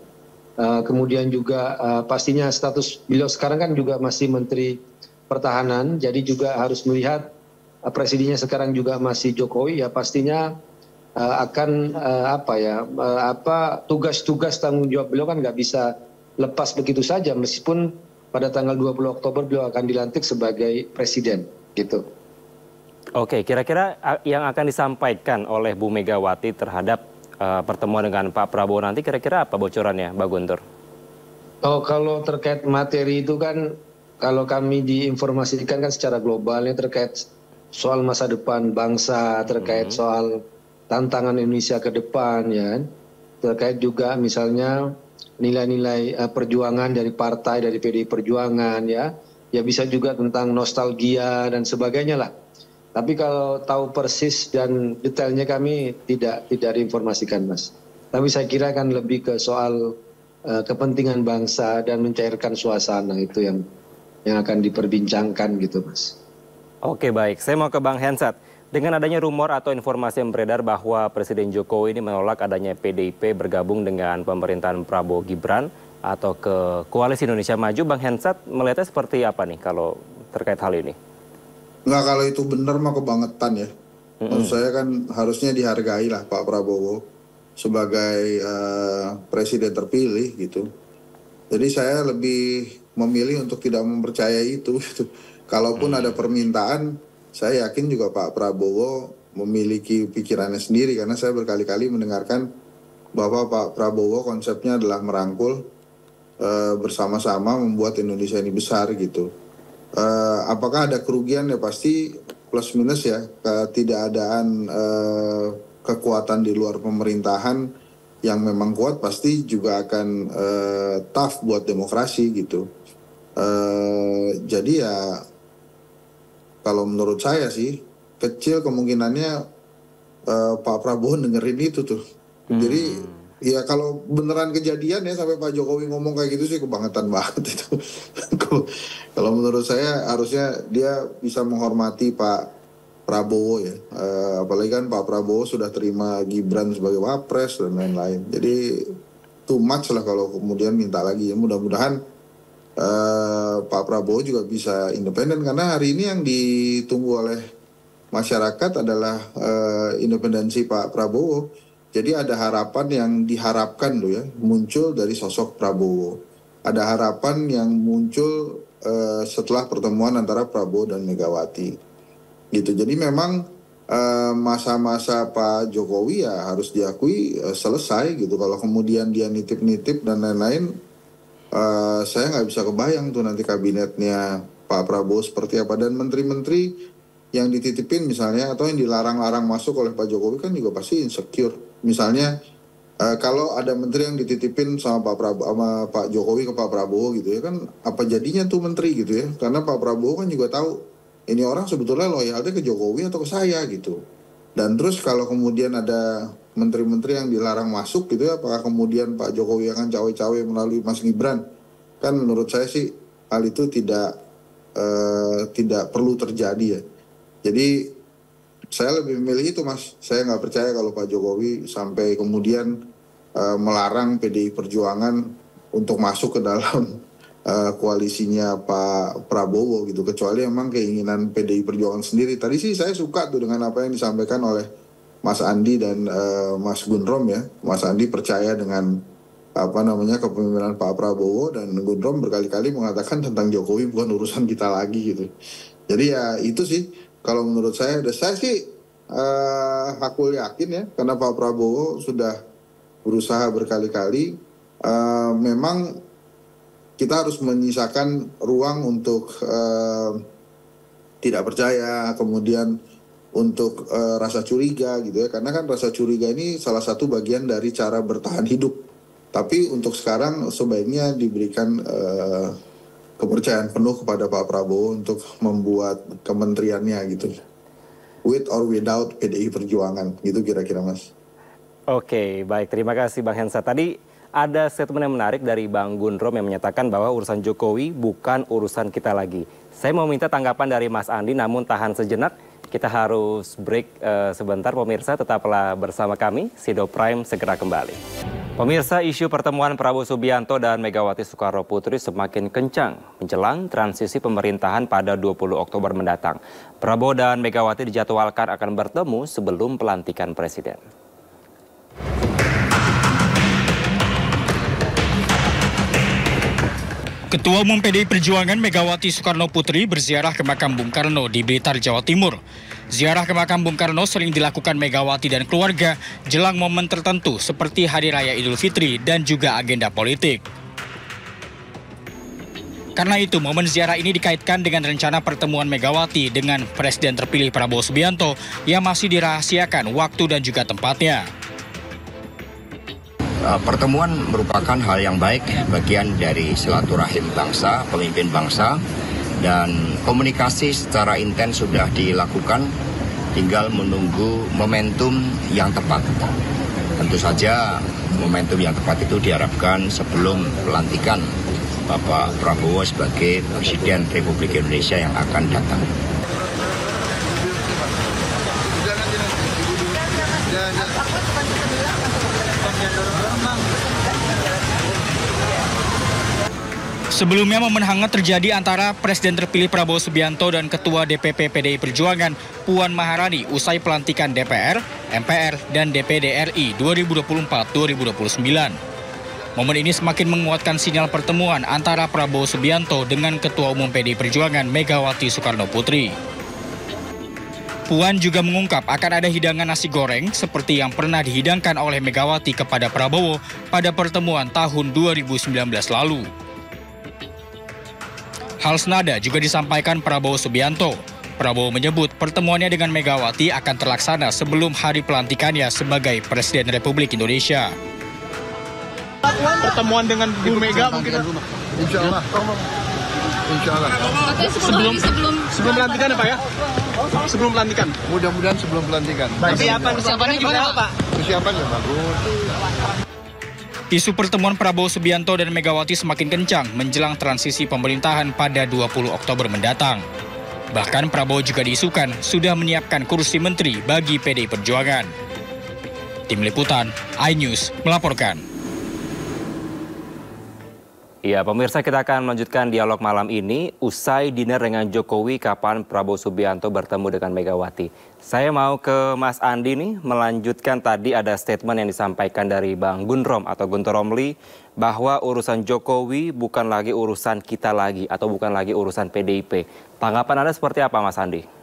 Kemudian juga pastinya status beliau sekarang kan juga masih Menteri Pertahanan, jadi juga harus melihat presidennya sekarang juga masih Jokowi ya, pastinya akan tugas-tugas tanggung jawab beliau kan nggak bisa lepas begitu saja, meskipun pada tanggal 20 Oktober beliau akan dilantik sebagai presiden gitu. Oke, kira-kira yang akan disampaikan oleh Bu Megawati terhadap pertemuan dengan Pak Prabowo nanti kira-kira apa bocorannya, Bang Guntur? Oh, kalau terkait materi itu kan kalau kami diinformasikan kan secara globalnya terkait soal masa depan bangsa, terkait soal tantangan Indonesia ke depan ya, terkait juga misalnya nilai-nilai perjuangan dari partai, dari PDI Perjuangan ya bisa juga tentang nostalgia dan sebagainya lah. Tapi kalau tahu persis dan detailnya kami tidak diinformasikan, Mas. Tapi saya kira kan lebih ke soal kepentingan bangsa dan mencairkan suasana itu yang akan diperbincangkan gitu, Mas. Oke, baik. Saya mau ke Bang Hensat. Dengan adanya rumor atau informasi yang beredar bahwa Presiden Jokowi ini menolak adanya PDIP bergabung dengan pemerintahan Prabowo Gibran atau ke Koalisi Indonesia Maju, Bang Hensat melihatnya seperti apa nih kalau terkait hal ini? Nggak, kalau itu benar mah kebangetan ya. Menurut saya kan harusnya dihargai lah Pak Prabowo sebagai presiden terpilih gitu. Jadi saya lebih memilih untuk tidak mempercayai itu. Kalaupun ada permintaan, saya yakin juga Pak Prabowo memiliki pikirannya sendiri, karena saya berkali-kali mendengarkan bahwa Pak Prabowo konsepnya adalah merangkul bersama-sama membuat Indonesia ini besar gitu. Apakah ada kerugian? Ya pasti plus minus ya, ketidakadaan kekuatan di luar pemerintahan yang memang kuat pasti juga akan tough buat demokrasi gitu. Jadi ya kalau menurut saya sih kecil kemungkinannya Pak Prabowo dengerin itu tuh. Jadi ya kalau beneran kejadian ya sampai Pak Jokowi ngomong kayak gitu sih kebangetan banget itu. Kalau menurut saya harusnya dia bisa menghormati Pak Prabowo ya. Apalagi kan Pak Prabowo sudah terima Gibran sebagai wapres dan lain-lain. Jadi too much lah kalau kemudian minta lagi ya. Mudah-mudahan Pak Prabowo juga bisa independen, karena hari ini yang ditunggu oleh masyarakat adalah independensi Pak Prabowo. Jadi ada harapan yang diharapkan loh ya, muncul dari sosok Prabowo. Ada harapan yang muncul setelah pertemuan antara Prabowo dan Megawati. Gitu. Jadi memang masa-masa Pak Jokowi ya harus diakui selesai gitu. Kalau kemudian dia nitip-nitip dan lain-lain, saya nggak bisa kebayang tuh nanti kabinetnya Pak Prabowo seperti apa. Dan menteri-menteri yang dititipin misalnya atau yang dilarang-larang masuk oleh Pak Jokowi kan juga pasti insecure. Misalnya kalau ada menteri yang dititipin sama Pak Jokowi ke Pak Prabowo gitu ya, kan apa jadinya tuh menteri gitu ya, karena Pak Prabowo kan juga tahu ini orang sebetulnya loyalnya ke Jokowi atau ke saya gitu. Dan terus kalau kemudian ada menteri-menteri yang dilarang masuk gitu ya, apakah kemudian Pak Jokowi akan cawe-cawe melalui Mas Gibran? Kan menurut saya sih hal itu tidak perlu terjadi ya. Jadi Saya lebih memilih itu, Mas. Saya nggak percaya kalau Pak Jokowi sampai kemudian melarang PDI Perjuangan untuk masuk ke dalam koalisinya Pak Prabowo gitu. Kecuali memang keinginan PDI Perjuangan sendiri. Tadi sih saya suka tuh dengan apa yang disampaikan oleh Mas Andi dan Mas Gundrom ya. Mas Andi percaya dengan kepemimpinan Pak Prabowo, dan Gundrom berkali-kali mengatakan tentang Jokowi bukan urusan kita lagi gitu. Jadi ya itu sih kalau menurut saya sih aku yakin ya, karena Pak Prabowo sudah berusaha berkali-kali. Memang kita harus menyisakan ruang untuk tidak percaya, kemudian untuk rasa curiga gitu ya, karena kan rasa curiga ini salah satu bagian dari cara bertahan hidup. Tapi untuk sekarang sebaiknya diberikan kepercayaan penuh kepada Pak Prabowo untuk membuat kementeriannya gitu, with or without PDI Perjuangan gitu kira-kira, Mas. Oke, baik, terima kasih Bang Hensa. Tadi ada statement yang menarik dari Bang Gundrom yang menyatakan bahwa urusan Jokowi bukan urusan kita lagi. Saya mau minta tanggapan dari Mas Andi, namun tahan sejenak. Kita harus break sebentar, pemirsa. Tetaplah bersama kami, Sido Prime segera kembali. Pemirsa, isu pertemuan Prabowo Subianto dan Megawati Soekarnoputri semakin kencang menjelang transisi pemerintahan pada 20 Oktober mendatang. Prabowo dan Megawati dijadwalkan akan bertemu sebelum pelantikan presiden. Ketua Umum PDI Perjuangan Megawati Soekarnoputri berziarah ke makam Bung Karno di Blitar, Jawa Timur. Ziarah ke makam Bung Karno sering dilakukan Megawati dan keluarga jelang momen tertentu seperti Hari Raya Idul Fitri dan juga agenda politik. Karena itu, momen ziarah ini dikaitkan dengan rencana pertemuan Megawati dengan Presiden terpilih Prabowo Subianto yang masih dirahasiakan waktu dan juga tempatnya. Pertemuan merupakan hal yang baik, bagian dari silaturahim bangsa, pemimpin bangsa, dan komunikasi secara intens sudah dilakukan, tinggal menunggu momentum yang tepat. Tentu saja momentum yang tepat itu diharapkan sebelum pelantikan Bapak Prabowo sebagai Presiden Republik Indonesia yang akan datang. Sebelumnya momen hangat terjadi antara Presiden terpilih Prabowo Subianto dan Ketua DPP PDI Perjuangan Puan Maharani usai pelantikan DPR, MPR, dan DPD RI 2024-2029. Momen ini semakin menguatkan sinyal pertemuan antara Prabowo Subianto dengan Ketua Umum PDI Perjuangan Megawati Soekarnoputri. Puan juga mengungkap akan ada hidangan nasi goreng seperti yang pernah dihidangkan oleh Megawati kepada Prabowo pada pertemuan tahun 2019 lalu. Hal senada juga disampaikan Prabowo Subianto. Prabowo menyebut pertemuannya dengan Megawati akan terlaksana sebelum hari pelantikannya sebagai Presiden Republik Indonesia. Pertemuan dengan Bu Mega mungkin. Insya Allah. Insya Allah. Sebelum pelantikan ya Pak ya? Sebelum pelantikan. Mudah-mudahan sebelum pelantikan. Persiapannya gimana Pak? Persiapannya bagus. Isu pertemuan Prabowo Subianto dan Megawati semakin kencang menjelang transisi pemerintahan pada 20 Oktober mendatang. Bahkan Prabowo juga diisukan sudah menyiapkan kursi menteri bagi PDI Perjuangan. Tim Liputan, iNews melaporkan. Ya, pemirsa, kita akan melanjutkan dialog malam ini usai dinner dengan Jokowi kapan Prabowo Subianto bertemu dengan Megawati. Saya mau ke Mas Andi nih melanjutkan tadi ada statement yang disampaikan dari Bang Gundrom atau Guntur Romli bahwa urusan Jokowi bukan lagi urusan kita lagi atau bukan lagi urusan PDIP. Tanggapan Anda seperti apa, Mas Andi?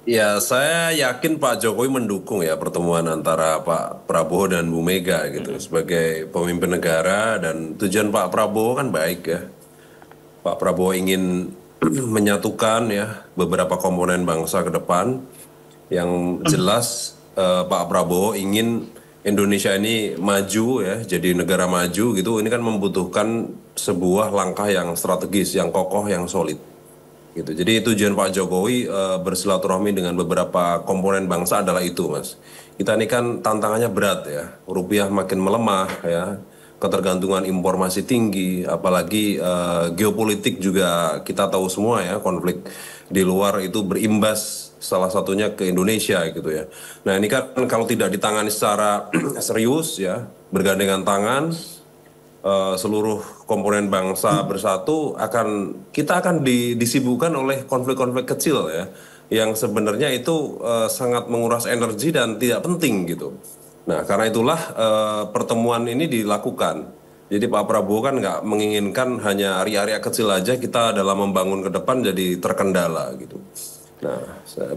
Ya, saya yakin Pak Jokowi mendukung ya pertemuan antara Pak Prabowo dan Bu Mega gitu sebagai pemimpin negara, dan tujuan Pak Prabowo kan baik ya. Pak Prabowo ingin menyatukan ya beberapa komponen bangsa ke depan. Yang jelas Pak Prabowo ingin Indonesia ini maju ya, jadi negara maju gitu. Ini kan membutuhkan sebuah langkah yang strategis, yang kokoh, yang solid. Gitu. Jadi tujuan Pak Jokowi bersilaturahmi dengan beberapa komponen bangsa adalah itu, Mas. Kita ini kan tantangannya berat ya, rupiah makin melemah ya, ketergantungan impor masih tinggi, apalagi geopolitik juga kita tahu semua ya, konflik di luar itu berimbas salah satunya ke Indonesia gitu ya. Nah ini kan kalau tidak ditangani secara serius ya, bergandengan tangan, seluruh komponen bangsa bersatu kita akan disibukkan oleh konflik-konflik kecil ya, yang sebenarnya itu sangat menguras energi dan tidak penting gitu. Nah karena itulah pertemuan ini dilakukan. Jadi Pak Prabowo kan nggak menginginkan hanya area-area kecil aja kita dalam membangun ke depan jadi terkendala gitu. Nah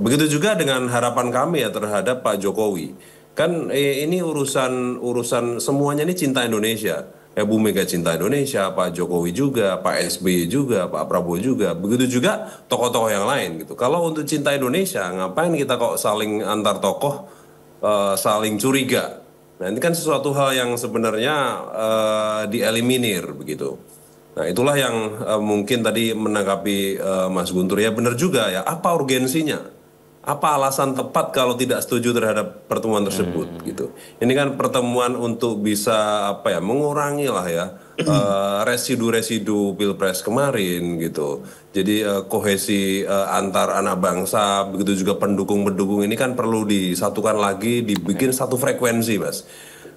begitu juga dengan harapan kami ya terhadap Pak Jokowi. Kan ini urusan semuanya ini cinta Indonesia. Ya Bu Mega cinta Indonesia, Pak Jokowi juga, Pak SBY juga, Pak Prabowo juga. Begitu juga tokoh-tokoh yang lain gitu. Kalau untuk cinta Indonesia, ngapain kita kok saling antar tokoh saling curiga? Nah ini kan sesuatu hal yang sebenarnya dieliminir begitu. Nah itulah yang mungkin tadi menanggapi Mas Guntur ya benar juga ya. Apa urgensinya? Apa alasan tepat kalau tidak setuju terhadap pertemuan tersebut gitu? Ini kan pertemuan untuk bisa mengurangi lah ya residu-residu pilpres kemarin gitu. Jadi kohesi antar anak bangsa, begitu juga pendukung-pendukung ini kan perlu disatukan lagi, dibikin satu frekuensi, Mas.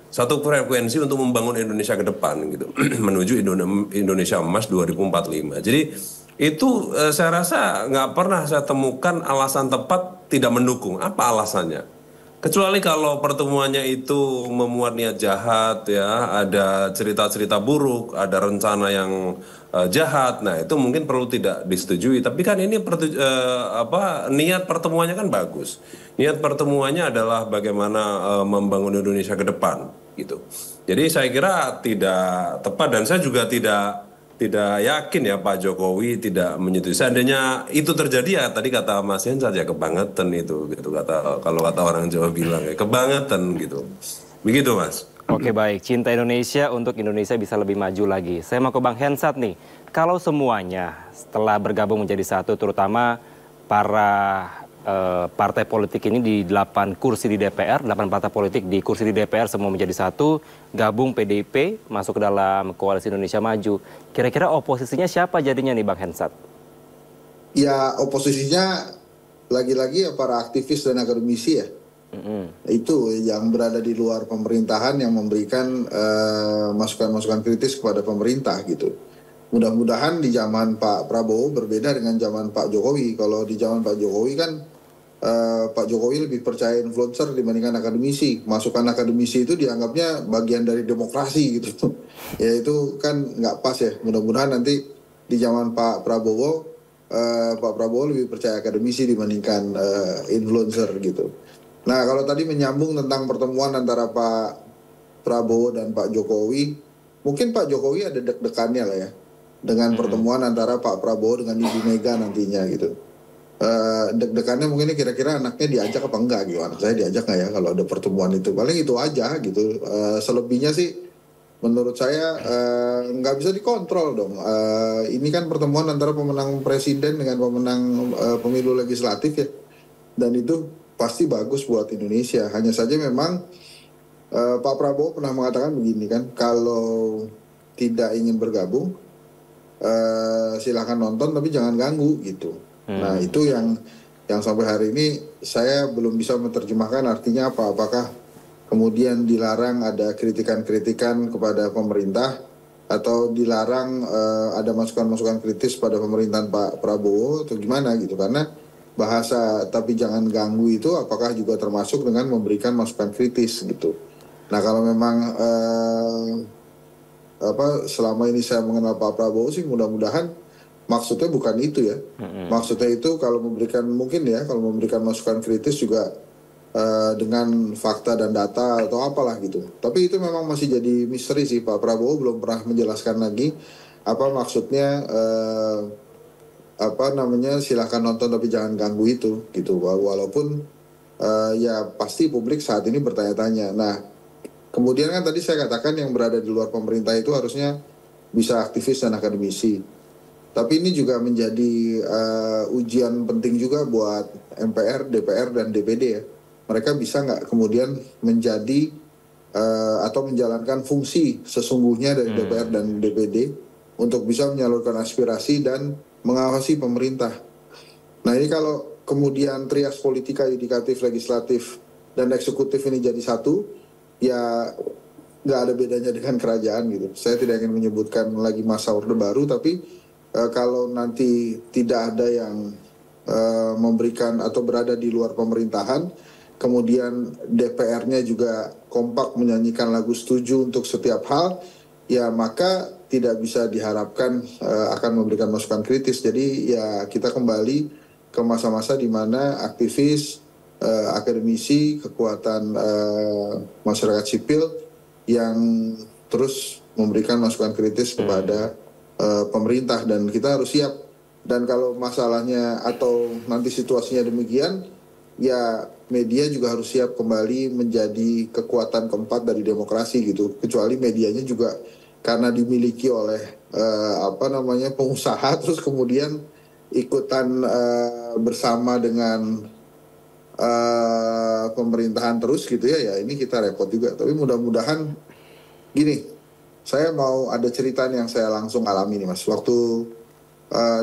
Satu frekuensi untuk membangun Indonesia ke depan gitu, menuju Indonesia Emas 2045. Jadi itu saya rasa nggak pernah saya temukan alasan tepat tidak mendukung. Apa alasannya? Kecuali kalau pertemuannya itu memuat niat jahat ya, ada cerita-cerita buruk, ada rencana yang jahat. Nah itu mungkin perlu tidak disetujui. Tapi kan ini niat pertemuannya kan bagus. Niat pertemuannya adalah bagaimana membangun Indonesia ke depan gitu. Jadi saya kira tidak tepat dan saya juga tidak yakin ya Pak Jokowi tidak menyetujui. Seandainya itu terjadi ya tadi kata Mas Hensat ya kebangetan itu gitu, kalau kata orang Jawa bilang ya kebangetan gitu. Begitu Mas. Oke baik, cinta Indonesia untuk Indonesia bisa lebih maju lagi. Saya mau ke Bang Hensat nih. Kalau semuanya setelah bergabung menjadi satu, terutama para partai politik ini di 8 kursi di DPR, 8 partai politik di kursi di DPR semua menjadi satu, gabung PDIP, masuk ke dalam Koalisi Indonesia Maju. Kira-kira oposisinya siapa jadinya nih Bang Hensat? Ya oposisinya lagi-lagi ya para aktivis dan akademisi ya. Itu yang berada di luar pemerintahan yang memberikan masukan-masukan kritis kepada pemerintah gitu. Mudah-mudahan di zaman Pak Prabowo berbeda dengan zaman Pak Jokowi. Kalau di zaman Pak Jokowi kan Pak Jokowi lebih percaya influencer dibandingkan akademisi. Masukan akademisi itu dianggapnya bagian dari demokrasi gitu. Ya itu kan nggak pas ya. Mudah-mudahan nanti di zaman Pak Prabowo lebih percaya akademisi dibandingkan influencer gitu. Nah kalau tadi menyambung tentang pertemuan antara Pak Prabowo dan Pak Jokowi, mungkin Pak Jokowi ada deg-degannya lah ya dengan pertemuan antara Pak Prabowo dengan Ibu Mega nantinya gitu. Deg-degannya mungkin ini kira-kira anaknya diajak apa enggak gitu, anak saya diajak nggak ya kalau ada pertemuan itu, paling itu aja gitu. Selebihnya sih menurut saya nggak bisa dikontrol dong. Ini kan pertemuan antara pemenang presiden dengan pemenang pemilu legislatif ya, dan itu pasti bagus buat Indonesia. Hanya saja memang Pak Prabowo pernah mengatakan begini kan, kalau tidak ingin bergabung silahkan nonton tapi jangan ganggu gitu. Nah itu yang sampai hari ini saya belum bisa menerjemahkan artinya apa. Apakah kemudian dilarang ada kritikan-kritikan kepada pemerintah atau dilarang ada masukan-masukan kritis pada pemerintahan Pak Prabowo atau gimana gitu. Karena bahasa tapi jangan ganggu itu apakah juga termasuk dengan memberikan masukan kritis gitu. Nah kalau memang selama ini saya mengenal Pak Prabowo sih mudah-mudahan maksudnya bukan itu ya. Maksudnya itu kalau memberikan masukan kritis juga dengan fakta dan data atau apalah gitu. Tapi itu memang masih jadi misteri sih. Pak Prabowo belum pernah menjelaskan lagi apa maksudnya silakan nonton tapi jangan ganggu itu gitu. Walaupun ya pasti publik saat ini bertanya-tanya. Nah kemudian kan tadi saya katakan yang berada di luar pemerintah itu harusnya bisa aktivis dan akademisi. Tapi ini juga menjadi ujian penting juga buat MPR, DPR, dan DPD ya. Mereka bisa nggak kemudian menjadi atau menjalankan fungsi sesungguhnya dari DPR dan DPD untuk bisa menyalurkan aspirasi dan mengawasi pemerintah. Nah ini kalau kemudian trias politika, yudikatif, legislatif, dan eksekutif ini jadi satu, ya nggak ada bedanya dengan kerajaan gitu. Saya tidak ingin menyebutkan lagi masa Orde Baru, tapi kalau nanti tidak ada yang memberikan atau berada di luar pemerintahan, kemudian DPR-nya juga kompak menyanyikan lagu setuju untuk setiap hal, ya maka tidak bisa diharapkan akan memberikan masukan kritis. Jadi ya kita kembali ke masa-masa di mana aktivis, akademisi, kekuatan masyarakat sipil yang terus memberikan masukan kritis kepada pemerintah, dan kita harus siap. Dan kalau masalahnya atau nanti situasinya demikian, ya media juga harus siap kembali menjadi kekuatan keempat dari demokrasi gitu. Kecuali medianya juga karena dimiliki oleh pengusaha, terus kemudian ikutan bersama dengan pemerintahan terus gitu ya ini kita repot juga. Tapi mudah-mudahan gini, saya mau ada cerita yang saya langsung alami nih Mas. Waktu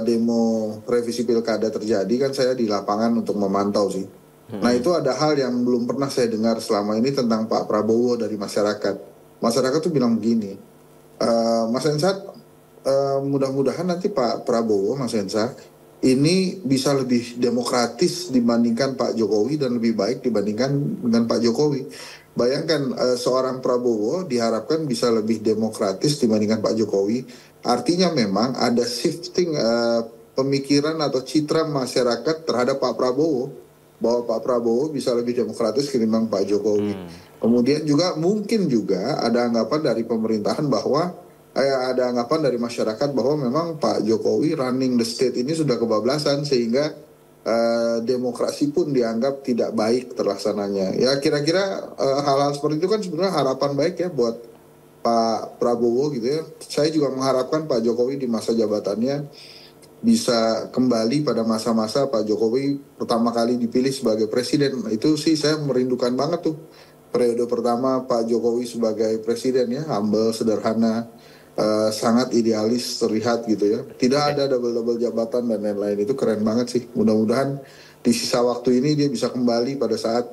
demo revisi pilkada terjadi kan saya di lapangan untuk memantau sih. Nah itu ada hal yang belum pernah saya dengar selama ini tentang Pak Prabowo dari masyarakat. Masyarakat tuh bilang begini, Mas Hensat, mudah-mudahan nanti Pak Prabowo, Mas Hensat, ini bisa lebih demokratis dibandingkan Pak Jokowi dan lebih baik dibandingkan dengan Pak Jokowi. Bayangkan seorang Prabowo diharapkan bisa lebih demokratis dibandingkan Pak Jokowi. Artinya memang ada shifting pemikiran atau citra masyarakat terhadap Pak Prabowo, bahwa Pak Prabowo bisa lebih demokratis ketimbang Pak Jokowi. Kemudian juga mungkin juga ada anggapan dari pemerintahan bahwa ada anggapan dari masyarakat bahwa memang Pak Jokowi running the state ini sudah kebablasan, sehingga demokrasi pun dianggap tidak baik terlaksananya. Ya kira-kira hal-hal seperti itu kan sebenarnya harapan baik ya buat Pak Prabowo gitu ya. Saya juga mengharapkan Pak Jokowi di masa jabatannya bisa kembali pada masa-masa Pak Jokowi pertama kali dipilih sebagai presiden. Itu sih saya merindukan banget tuh. Periode pertama Pak Jokowi sebagai presiden ya, humble, sederhana, sangat idealis terlihat gitu ya. Tidak ada double-double jabatan dan lain-lain. Itu keren banget sih. Mudah-mudahan di sisa waktu ini dia bisa kembali pada saat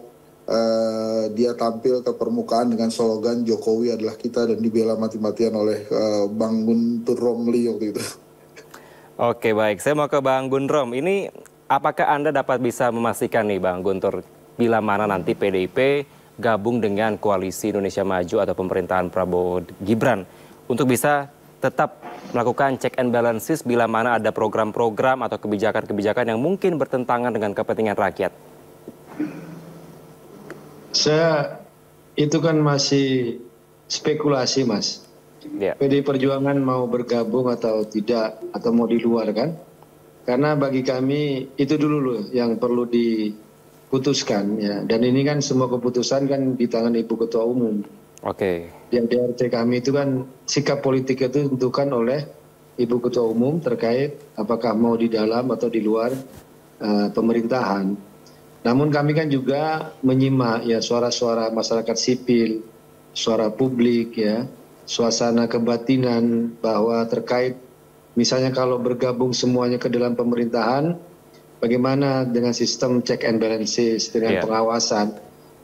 dia tampil ke permukaan dengan slogan Jokowi adalah kita, dan dibela mati-matian oleh Bang Guntur Romli waktu itu. Oke baik, saya mau ke Bang Gunrom. Ini apakah Anda dapat bisa memastikan nih Bang Guntur, bila mana nanti PDIP gabung dengan Koalisi Indonesia Maju atau pemerintahan Prabowo Gibran untuk bisa tetap melakukan check and balances bila mana ada program-program atau kebijakan-kebijakan yang mungkin bertentangan dengan kepentingan rakyat? Itu kan masih spekulasi Mas. PDI Perjuangan mau bergabung atau tidak, atau mau di luar kan? Karena bagi kami itu dulu loh yang perlu diputuskan ya. Dan ini kan semua keputusan kan di tangan Ibu Ketua Umum. Oke. Di DRT kami itu kan sikap politik itu ditentukan oleh Ibu Ketua Umum terkait apakah mau di dalam atau di luar pemerintahan. Namun kami kan juga menyimak ya suara-suara masyarakat sipil, suara publik ya, suasana kebatinan bahwa terkait misalnya kalau bergabung semuanya ke dalam pemerintahan, bagaimana dengan sistem check and balances, dengan pengawasan.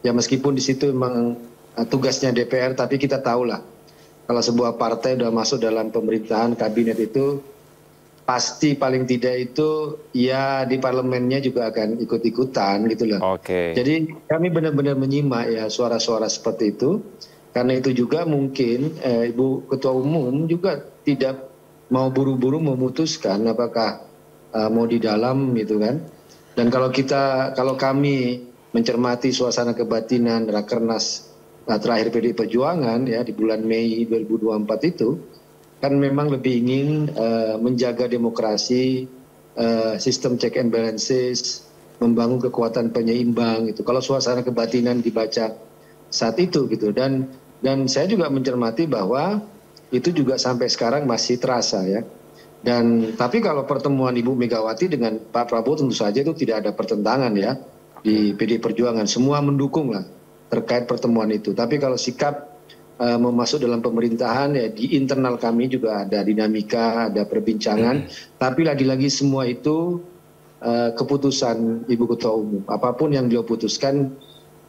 Ya meskipun di situ memang tugasnya DPR, tapi kita tahulah kalau sebuah partai sudah masuk dalam pemerintahan kabinet itu pasti paling tidak itu ya di parlemennya juga akan ikut-ikutan gitu loh. Jadi kami benar-benar menyimak ya suara-suara seperti itu. Karena itu juga mungkin Ibu Ketua Umum juga tidak mau buru-buru memutuskan apakah mau di dalam gitu kan. Dan kalau kami mencermati suasana kebatinan Rakernas terakhir PDI Perjuangan ya di bulan Mei 2024 itu kan memang lebih ingin menjaga demokrasi, sistem check and balances, membangun kekuatan penyeimbang gitu. Kalau suasana kebatinan dibaca saat itu gitu, dan saya juga mencermati bahwa itu juga sampai sekarang masih terasa ya. Dan tapi kalau pertemuan Ibu Megawati dengan Pak Prabowo tentu saja itu tidak ada pertentangan ya di PDI Perjuangan, semua mendukung lah terkait pertemuan itu. Tapi kalau sikap mau masuk dalam pemerintahan ya di internal kami juga ada dinamika, ada perbincangan. Tapi lagi-lagi semua itu keputusan Ibu Ketua Umum. Apapun yang beliau putuskan,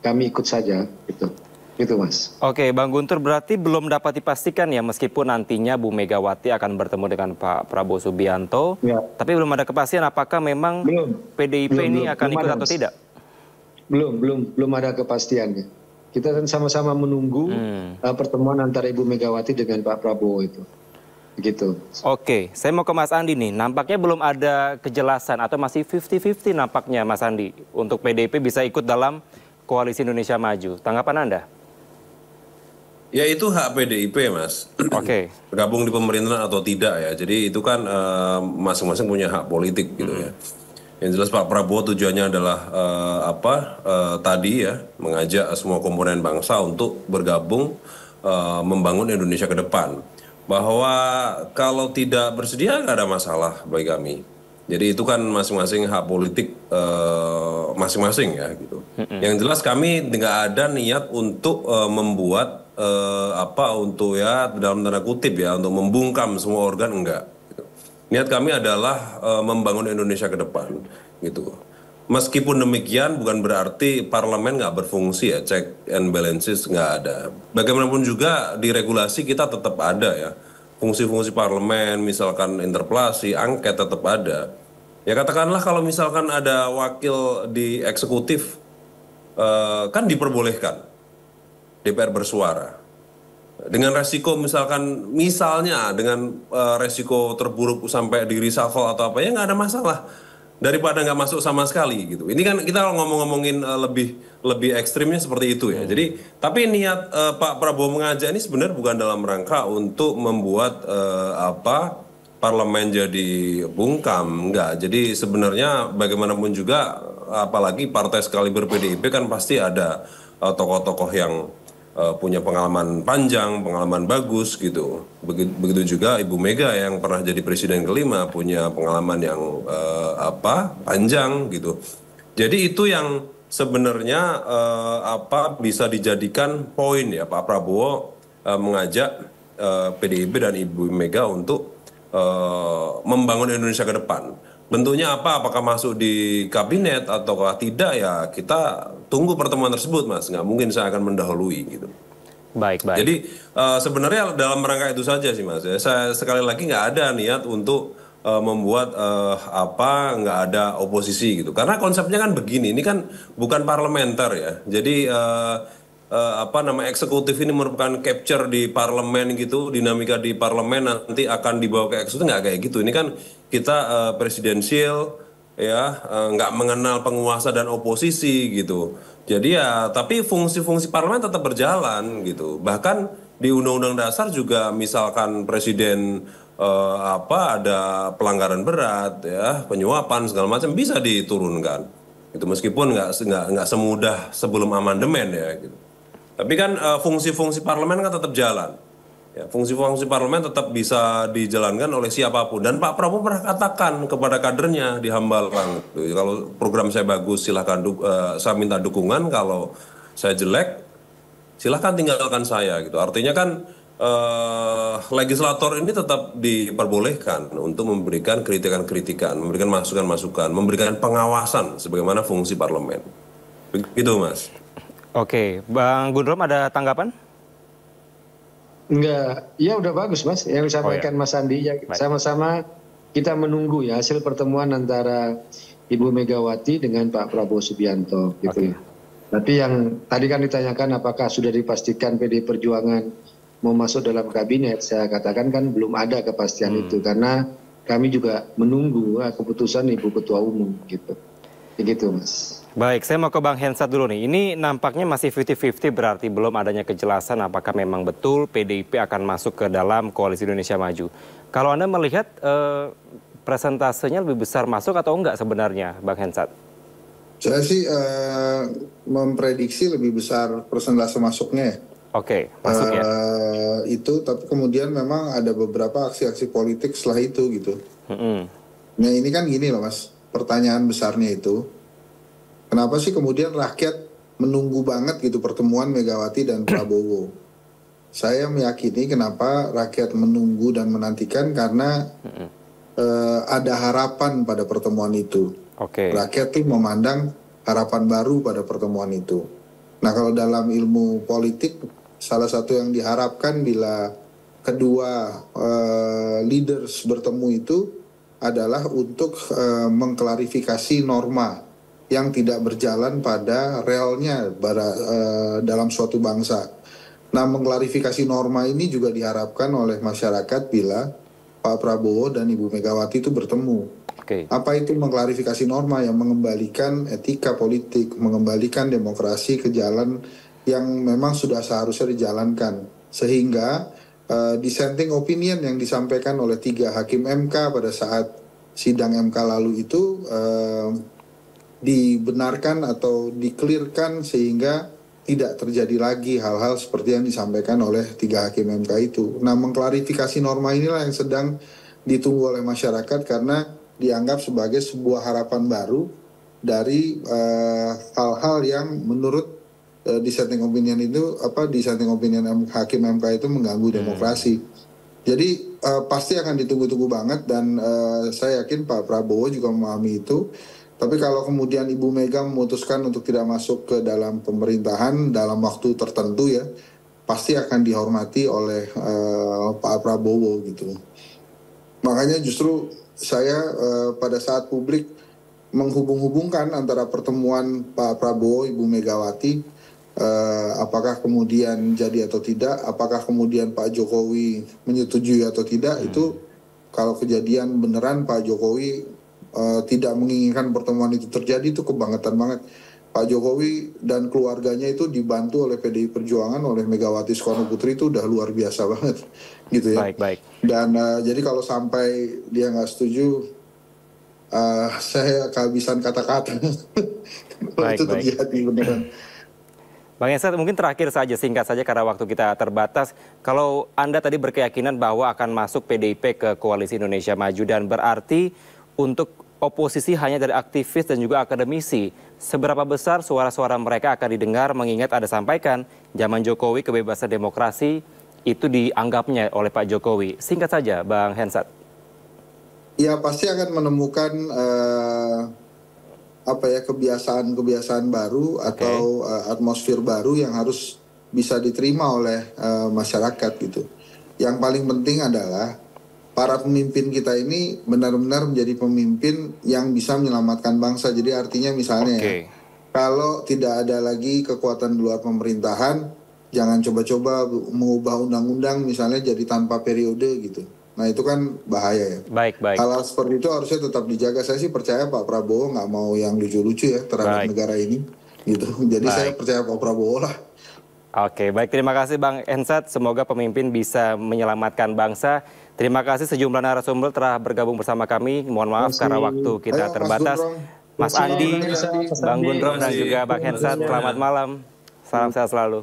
kami ikut saja, gitu. Gitu, Mas. Oke, Bang Guntur, berarti belum dapat dipastikan ya, meskipun nantinya Bu Megawati akan bertemu dengan Pak Prabowo Subianto, ya. Tapi belum ada kepastian apakah memang PDIP ini akan ikut atau tidak? Belum ada kepastiannya. Kita kan sama-sama menunggu pertemuan antara Ibu Megawati dengan Pak Prabowo itu. Begitu. Oke, saya mau ke Mas Andi nih. Nampaknya belum ada kejelasan atau masih 50-50 nampaknya Mas Andi untuk PDIP bisa ikut dalam Koalisi Indonesia Maju. Tanggapan Anda? Ya itu hak PDIP, Mas. Oke. Bergabung di pemerintahan atau tidak ya. Jadi itu kan masing-masing punya hak politik gitu ya. Yang jelas Pak Prabowo tujuannya adalah tadi ya, mengajak semua komponen bangsa untuk bergabung membangun Indonesia ke depan. Bahwa kalau tidak bersedia nggak ada masalah bagi kami. Jadi itu kan masing-masing hak politik masing-masing ya gitu. Yang jelas kami nggak ada niat untuk membuat untuk ya dalam tanda kutip ya untuk membungkam semua organ, enggak. Gitu. Niat kami adalah membangun Indonesia ke depan gitu. Meskipun demikian bukan berarti parlemen nggak berfungsi ya, check and balances nggak ada. Bagaimanapun juga di regulasi kita tetap ada ya. Fungsi-fungsi parlemen, misalkan interpelasi, angket tetap ada. Ya katakanlah kalau misalkan ada wakil di eksekutif, kan diperbolehkan DPR bersuara. Dengan resiko misalnya dengan resiko terburuk sampai di reshuffle atau apa, ya nggak ada masalah. Daripada nggak masuk sama sekali gitu. Ini kan kita ngomongin lebih ekstrimnya seperti itu ya. Jadi tapi niat Pak Prabowo mengajak ini sebenarnya bukan dalam rangka untuk membuat parlemen jadi bungkam, enggak. Jadi sebenarnya bagaimanapun juga apalagi partai sekaliber PDIP kan pasti ada tokoh-tokoh yang punya pengalaman panjang, pengalaman bagus gitu. Begitu juga Ibu Mega yang pernah jadi presiden kelima punya pengalaman yang panjang gitu. Jadi itu yang sebenarnya bisa dijadikan poin ya Pak Prabowo mengajak PDIP dan Ibu Mega untuk membangun Indonesia ke depan. Bentuknya apa? Apakah masuk di kabinet ataukah tidak ya kita tunggu pertemuan tersebut, Mas. Nggak mungkin saya akan mendahului gitu. Baik. Jadi sebenarnya dalam rangka itu saja sih, Mas. Saya sekali lagi nggak ada niat untuk membuat nggak ada oposisi gitu. Karena konsepnya kan begini, ini kan bukan parlementer ya. Jadi eksekutif ini merupakan capture di parlemen gitu, dinamika di parlemen nanti akan dibawa ke eksekutif, nggak kayak gitu. Ini kan kita presidensial ya, nggak mengenal penguasa dan oposisi gitu. Jadi ya tapi fungsi-fungsi parlemen tetap berjalan gitu. Bahkan di Undang-Undang Dasar juga misalkan presiden ada pelanggaran berat ya, penyuapan segala macam bisa diturunkan. Itu meskipun nggak semudah sebelum amandemen ya gitu. Tapi kan fungsi-fungsi parlemen kan tetap jalan. Ya, fungsi-fungsi parlemen tetap bisa dijalankan oleh siapapun. Dan Pak Prabowo pernah katakan kepada kadernya di Hambalang, kalau program saya bagus silahkan saya minta dukungan, kalau saya jelek silahkan tinggalkan saya gitu. Artinya kan legislator ini tetap diperbolehkan untuk memberikan kritikan-kritikan, memberikan masukan-masukan, memberikan pengawasan sebagaimana fungsi parlemen. Begitu, Mas. Oke, Bang Gundrom ada tanggapan? Enggak, ya udah bagus Mas yang disampaikan Mas Andi. Ya, sama-sama kita menunggu ya hasil pertemuan antara Ibu Megawati dengan Pak Prabowo Subianto gitu ya. Tapi yang tadi kan ditanyakan apakah sudah dipastikan PDI Perjuangan mau masuk dalam kabinet, saya katakan kan belum ada kepastian itu karena kami juga menunggu keputusan Ibu Ketua Umum gitu. Begitu Mas. Baik, saya mau ke Bang Hensat dulu nih. Ini nampaknya masih 50-50 berarti belum adanya kejelasan apakah memang betul PDIP akan masuk ke dalam Koalisi Indonesia Maju. Kalau Anda melihat presentasenya lebih besar masuk atau enggak sebenarnya, Bang Hensat? Saya sih memprediksi lebih besar persentase masuknya. Oke, masuk ya. Itu, tapi kemudian memang ada beberapa aksi-aksi politik setelah itu gitu. Nah ini kan gini loh Mas, pertanyaan besarnya itu. Kenapa sih kemudian rakyat menunggu banget gitu pertemuan Megawati dan Prabowo? Saya meyakini kenapa rakyat menunggu dan menantikan karena ada harapan pada pertemuan itu. Rakyat tuh memandang harapan baru pada pertemuan itu. Nah, kalau dalam ilmu politik, salah satu yang diharapkan bila kedua leaders bertemu itu adalah untuk mengklarifikasi norma yang tidak berjalan pada realnya dalam suatu bangsa. Nah, mengklarifikasi norma ini juga diharapkan oleh masyarakat bila Pak Prabowo dan Ibu Megawati itu bertemu. Apa itu mengklarifikasi norma? Yang mengembalikan etika politik, mengembalikan demokrasi ke jalan yang memang sudah seharusnya dijalankan. Sehingga dissenting opinion yang disampaikan oleh 3 hakim MK pada saat sidang MK lalu itu dibenarkan atau dikelirkan sehingga tidak terjadi lagi hal-hal seperti yang disampaikan oleh 3 hakim MK itu. Nah, mengklarifikasi norma inilah yang sedang ditunggu oleh masyarakat karena dianggap sebagai sebuah harapan baru dari hal-hal yang menurut dissenting opinion itu dissenting opinion hakim MK itu mengganggu demokrasi. Jadi pasti akan ditunggu-tunggu banget dan saya yakin Pak Prabowo juga memahami itu. Tapi kalau kemudian Ibu Mega memutuskan untuk tidak masuk ke dalam pemerintahan dalam waktu tertentu ya, pasti akan dihormati oleh Pak Prabowo gitu. Makanya justru saya pada saat publik menghubung-hubungkan antara pertemuan Pak Prabowo, Ibu Megawati, apakah kemudian jadi atau tidak, apakah kemudian Pak Jokowi menyetujui atau tidak, itu kalau kejadian beneran Pak Jokowi tidak menginginkan pertemuan itu terjadi, itu kebangetan banget. Pak Jokowi dan keluarganya itu dibantu oleh PDI Perjuangan, oleh Megawati Soekarno Putri, itu udah luar biasa banget gitu ya. Baik. Dan jadi kalau sampai dia nggak setuju, saya kehabisan kata-kata. Kalau itu terjadi beneran. Bang Hensat, mungkin terakhir saja, singkat saja karena waktu kita terbatas. Kalau Anda tadi berkeyakinan bahwa akan masuk PDIP ke Koalisi Indonesia Maju dan berarti untuk oposisi hanya dari aktivis dan juga akademisi, seberapa besar suara-suara mereka akan didengar mengingat ada sampaikan zaman Jokowi kebebasan demokrasi itu dianggapnya oleh Pak Jokowi. Singkat saja Bang Hensat. Ya pasti akan menemukan kebiasaan-kebiasaan baru atau atmosfer baru yang harus bisa diterima oleh masyarakat gitu. Yang paling penting adalah para pemimpin kita ini benar-benar menjadi pemimpin yang bisa menyelamatkan bangsa. Jadi artinya misalnya kalau tidak ada lagi kekuatan di luar pemerintahan, jangan coba-coba mengubah undang-undang misalnya jadi tanpa periode gitu. Nah itu kan bahaya ya. Baik. Hal seperti itu harusnya tetap dijaga. Saya sih percaya Pak Prabowo nggak mau yang lucu-lucu ya terhadap negara ini gitu. Jadi saya percaya Pak Prabowo lah. Oke, baik, terima kasih Bang Hensat. Semoga pemimpin bisa menyelamatkan bangsa. Terima kasih sejumlah narasumber telah bergabung bersama kami. Mohon maaf karena waktu kita terbatas. Mas Andi, Bang Gundrom dan juga Bang Hensat, selamat malam. Salam sehat selalu.